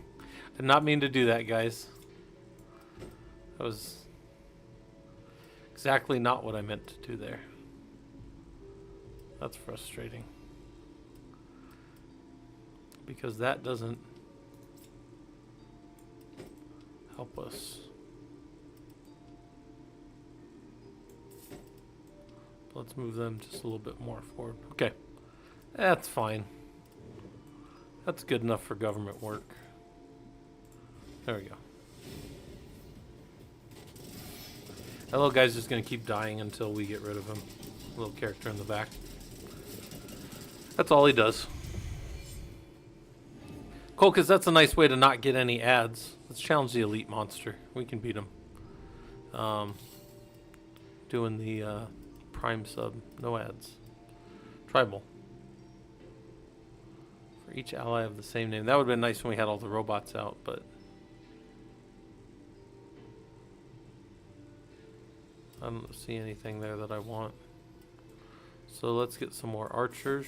did not mean to do that, guys. That was exactly not what I meant to do there. That's frustrating. Because that doesn't help us. Let's move them just a little bit more forward. Okay. That's fine. That's good enough for government work. There we go. That little guy's just going to keep dying until we get rid of him. Little character in the back. That's all he does. Cool, because that's a nice way to not get any ads. Let's challenge the elite monster. We can beat him. Doing the prime sub. No ads. Tribal. For each ally of the same name. That would have been nice when we had all the robots out, but... I don't see anything there that I want. So let's get some more archers.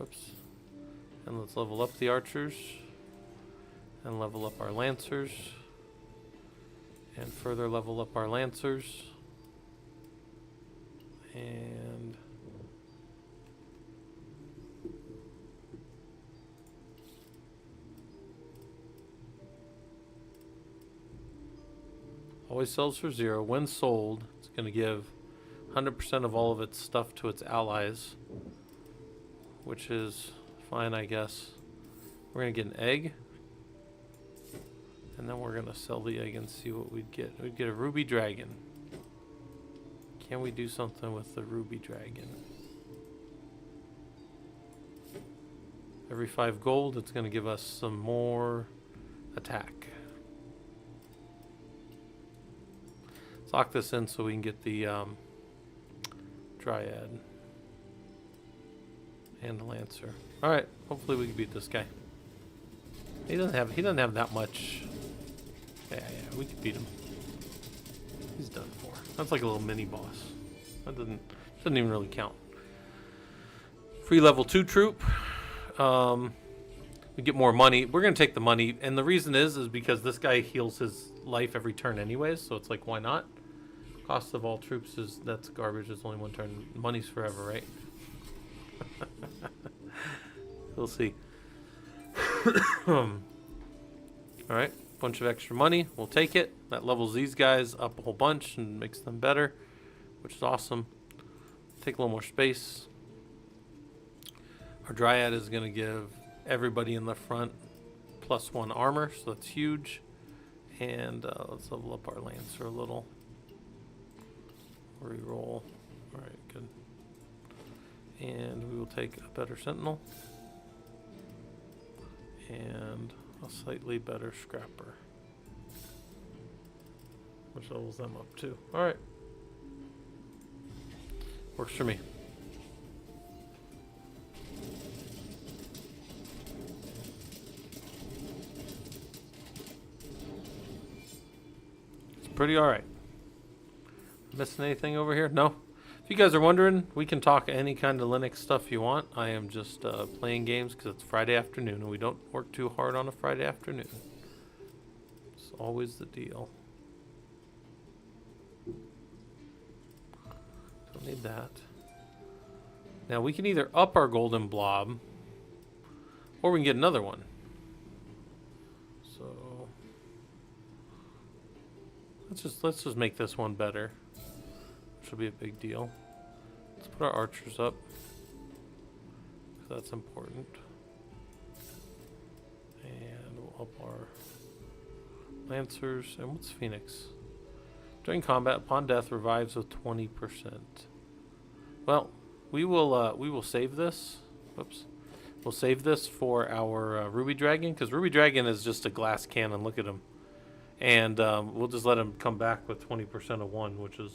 Oops. And let's level up the archers. And level up our lancers. And further level up our lancers. And... always sells for 0. When sold, it's going to give 100% of all of its stuff to its allies. Which is fine, I guess. We're gonna get an egg. And then we're gonna sell the egg and see what we'd get. We'd get a ruby dragon. Can we do something with the ruby dragon? Every 5 gold, it's gonna give us some more attack. Let's lock this in so we can get the dryad and the lancer. All right, hopefully we can beat this guy. He doesn't have that much. Yeah, we can beat him. He's done for. That's like a little mini boss. That doesn't even really count. Free level 2 troop. We get more money. We're gonna take the money, and the reason is because this guy heals his life every turn anyways. So it's like, why not? Cost of all troops that's garbage. It's only 1 turn. Money's forever, right? We'll see. All right, bunch of extra money. We'll take it. That levels these guys up a whole bunch and makes them better, which is awesome. Take a little more space. Our dryad is going to give everybody in the front +1 armor, so that's huge. And let's level up our lancer a little. Reroll. All right, good. And we will take a better sentinel and a slightly better scrapper, which levels them up too. All right, works for me. It's pretty all right. Missing anything over here? No. If you guys are wondering, we can talk any kind of Linux stuff you want. I am just playing games because it's Friday afternoon and we don't work too hard on a Friday afternoon. It's always the deal. Don't need that. Now we can either up our golden blob or we can get another one. So let's just make this one better. Which will be a big deal. Let's put our archers up, because that's important. And we'll up our lancers. And what's Phoenix? During combat, upon death, revives with 20%. Well, we will save this. Whoops. We'll save this for our ruby dragon, because ruby dragon is just a glass cannon. Look at him. And we'll just let him come back with 20% of 1, which is,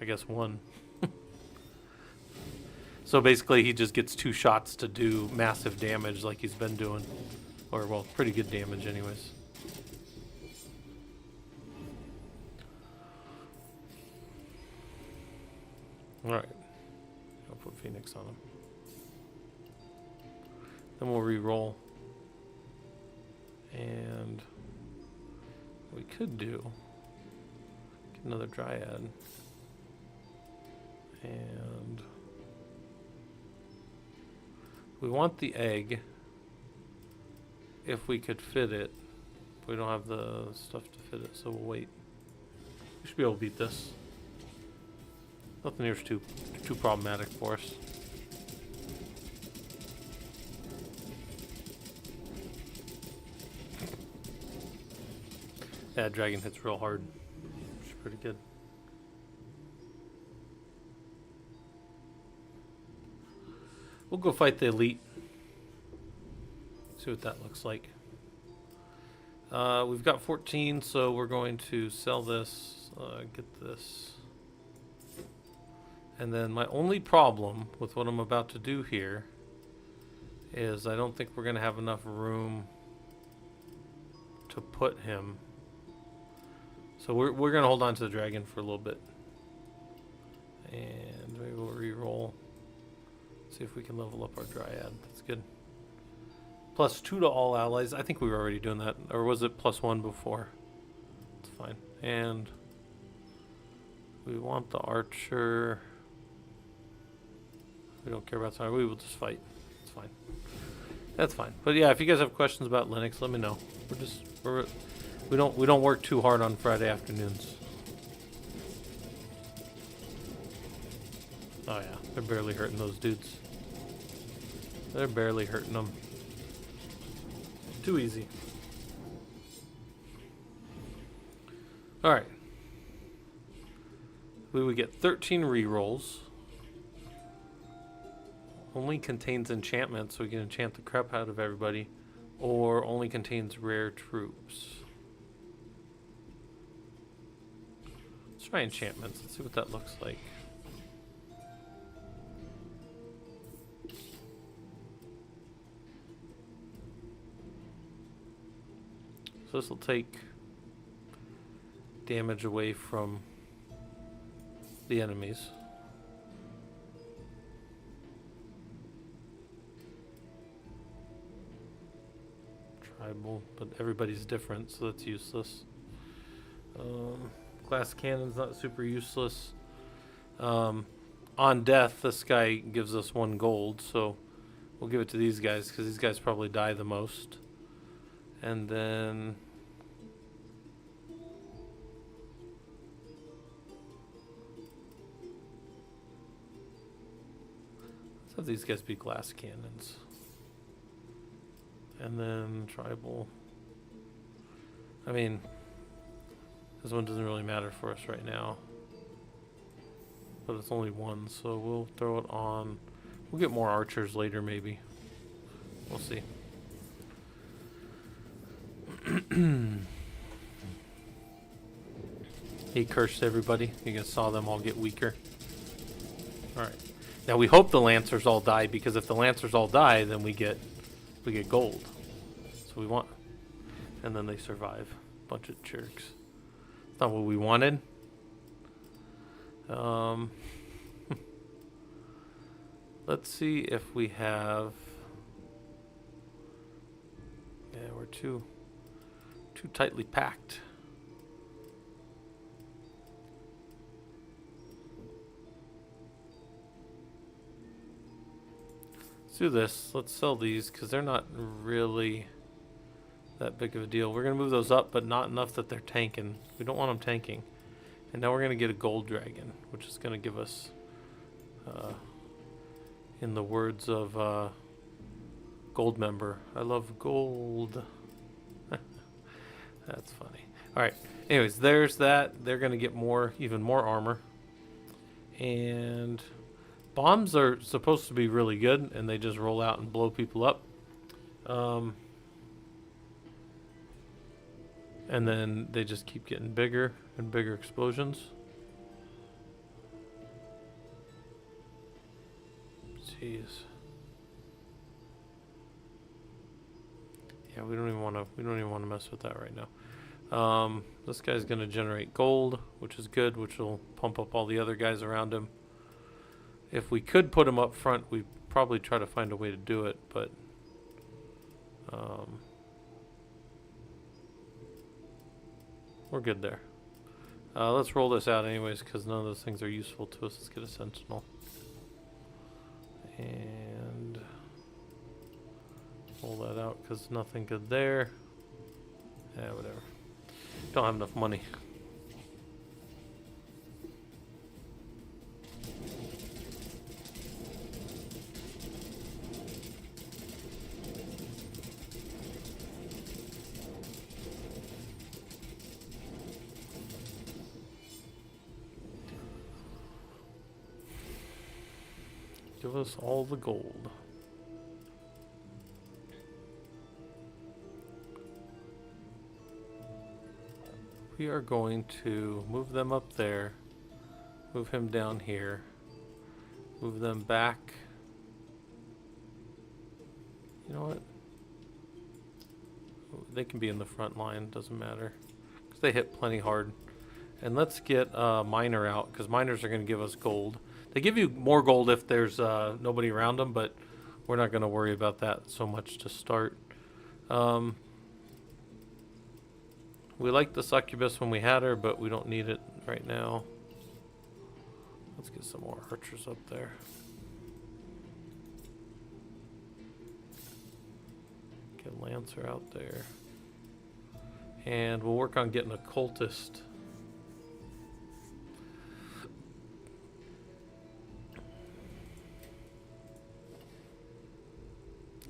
I guess, 1. So basically he just gets 2 shots to do massive damage like he's been doing. Or, well, pretty good damage anyways. Alright. I'll put Phoenix on him. Then we'll re-roll. And we could do get another dryad. And we want the egg if we could fit it. We don't have the stuff to fit it, so we'll wait. We should be able to beat this. Nothing here's too problematic for us. Yeah, dragon hits real hard. Which is pretty good. We'll go fight the elite. See what that looks like. We've got 14, so we're going to sell this, get this. And then my only problem with what I'm about to do here is I don't think we're going to have enough room to put him. So we're going to hold on to the dragon for a little bit. And maybe we'll re-roll. See if we can level up our dryad. That's good. +2 to all allies. I think we were already doing that. Or was it +1 before? It's fine. And we want the archer. We don't care about time. We will just fight. It's fine. That's fine. But yeah, if you guys have questions about Linux, let me know. We don't work too hard on Friday afternoons. Oh yeah, they're barely hurting those dudes. They're barely hurting them. Too easy. Alright. We would get 13 rerolls. Only contains enchantments, so we can enchant the crap out of everybody. Or only contains rare troops. Let's try enchantments. Let's see what that looks like. So this will take damage away from the enemies. Tribal, but everybody's different, so that's useless. Glass cannon's not super useless. On death, this guy gives us 1 gold, so we'll give it to these guys because these guys probably die the most. And then let's have these guys be glass cannons. And then tribal. I mean, this one doesn't really matter for us right now. But it's only 1, so we'll throw it on. We'll get more archers later, maybe. We'll see. He cursed everybody. You guys saw them all get weaker. Alright. Now we hope the Lancers all die, because if the Lancers all die, then we get gold. So we want, and then they survive. Bunch of jerks. It's not what we wanted. Let's see if we have. Yeah, we're too tightly packed. Let's do this. Let's sell these because they're not really that big of a deal. We're going to move those up, but not enough that they're tanking. We don't want them tanking. And now we're going to get a gold dragon, which is going to give us, in the words of Gold Member, I love gold. That's funny. Alright, anyways, there's that. They're going to get even more armor. And bombs are supposed to be really good, and they just roll out and blow people up. And then they just keep getting bigger and bigger explosions. Jeez. Yeah, we don't even want to mess with that right now. This guy's going to generate gold, which is good, which will pump up all the other guys around him. If we could put him up front, we'd probably try to find a way to do it, but we're good there. Let's roll this out anyways, because none of those things are useful to us. Let's get a sentinel. And roll that out, because nothing good there. Yeah, whatever. Don't have enough money. Give us all the gold. We are going to move them up there, move him down here, move them back. You know what? They can be in the front line, doesn't matter, because they hit plenty hard. And let's get miner out, because miners are going to give us gold. They give you more gold if there's nobody around them, but we're not going to worry about that so much to start. We liked the succubus when we had her, but we don't need it right now. Let's get some more archers up there. Get Lancer out there. And we'll work on getting a cultist.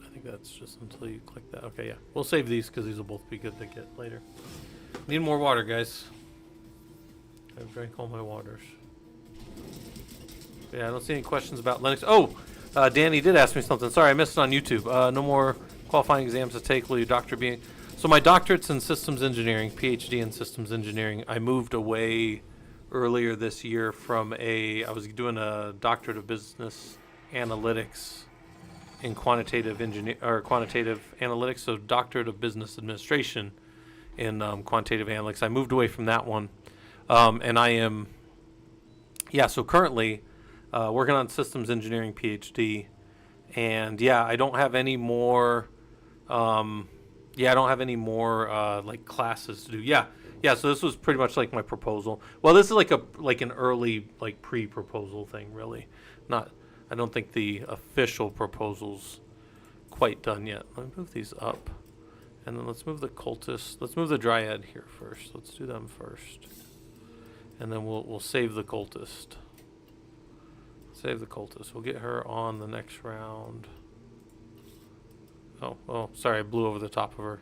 I think think that's just until you click that. Okay, yeah. We'll save these because these will both be good to get later. Need more water, guys. I've drank all my waters. Yeah, I don't see any questions about Linux. Oh, Danny did ask me something. Sorry, I missed it on YouTube. No more qualifying exams to take. Will your doctor be... So my doctorate's in systems engineering, PhD in systems engineering. I moved away earlier this year from I was doing a doctorate of business analytics in quantitative analytics, so doctorate of business administration in quantitative analytics. I moved away from that one, and I am, so currently working on systems engineering PhD, and I don't have any more, like classes to do. So this was pretty much like my proposal. Well, this is like an early like pre-proposal thing, really. I don't think the official proposal's quite done yet. Let me move these up. And then let's move the cultist. Let's move the dryad here first. Let's do them first. And then we'll save the cultist. Save the cultist. We'll get her on the next round. Oh, sorry, I blew over the top of her.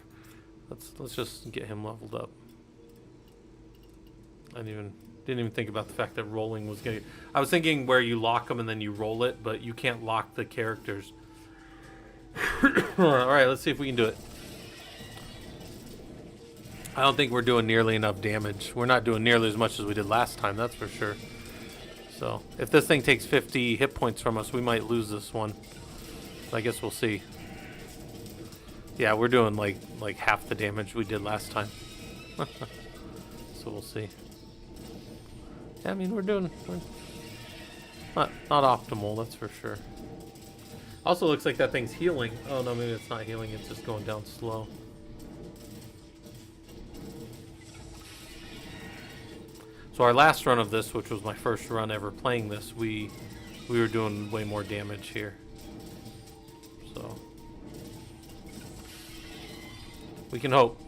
Let's just get him leveled up. I didn't even think about the fact that rolling was going to... I was thinking where you lock them and then you roll it, but you can't lock the characters. Alright, let's see if we can do it. I don't think we're doing nearly enough damage. We're not doing nearly as much as we did last time, that's for sure. So, if this thing takes 50 hit points from us, we might lose this one. I guess we'll see. Yeah, we're doing like half the damage we did last time. So we'll see. Yeah, I mean, we're not optimal, that's for sure. Also looks like that thing's healing. Oh no, maybe it's not healing, it's just going down slow. So our last run of this, which was my first run ever playing this, we were doing way more damage here. So we can hope.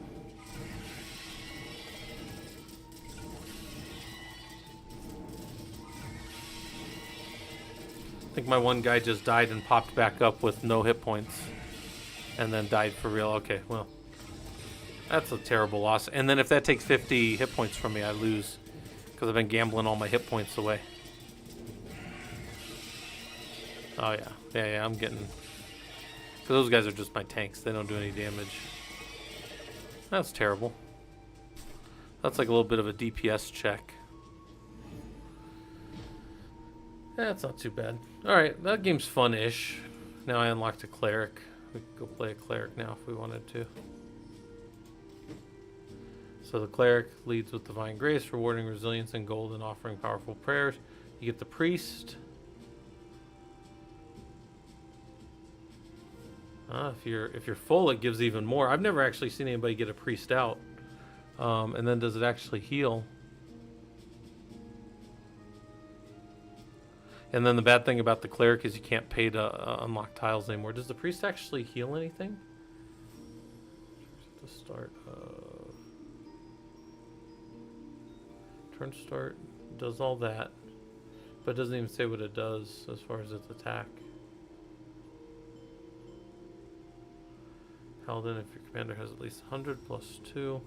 I think my one guy just died and popped back up with no hit points. And then died for real. Okay, well. That's a terrible loss. And then if that takes 50 hit points from me, I lose. Because I've been gambling all my hit points away. Oh yeah. Yeah, I'm getting... Because those guys are just my tanks. They don't do any damage. That's terrible. That's like a little bit of a DPS check. That's not too bad. Alright, that game's fun-ish. Now I unlocked a cleric. We could go play a cleric now if we wanted to. So the cleric leads with divine grace, rewarding resilience and gold and offering powerful prayers. You get the priest. If you're full, it gives even more. I've never actually seen anybody get a priest out. And then does it actually heal? And then the bad thing about the cleric is you can't pay to unlock tiles anymore. Does the priest actually heal anything? To start. Turn start does all that, but it doesn't even say what it does as far as its attack. Paladin, if your commander has at least 100 plus 2.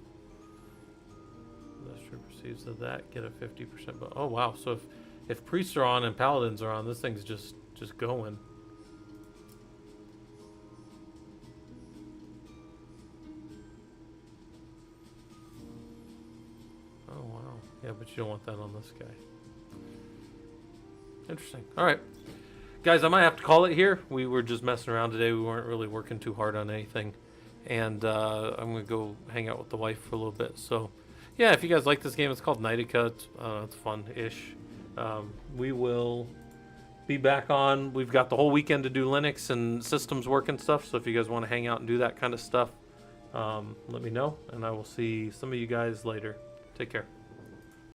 The troop receives of that, get a 50%. But oh wow! So if priests are on and paladins are on, this thing's just going. Oh wow! Yeah, but you don't want that on this guy. Interesting. All right, guys, I might have to call it here. We were just messing around today. We weren't really working too hard on anything, and I'm gonna go hang out with the wife for a little bit. So, yeah, if you guys like this game, it's called Nightica. It's fun-ish. We will be back on. We've got the whole weekend to do Linux and systems work and stuff. So if you guys want to hang out and do that kind of stuff, let me know, and I will see some of you guys later. Take care.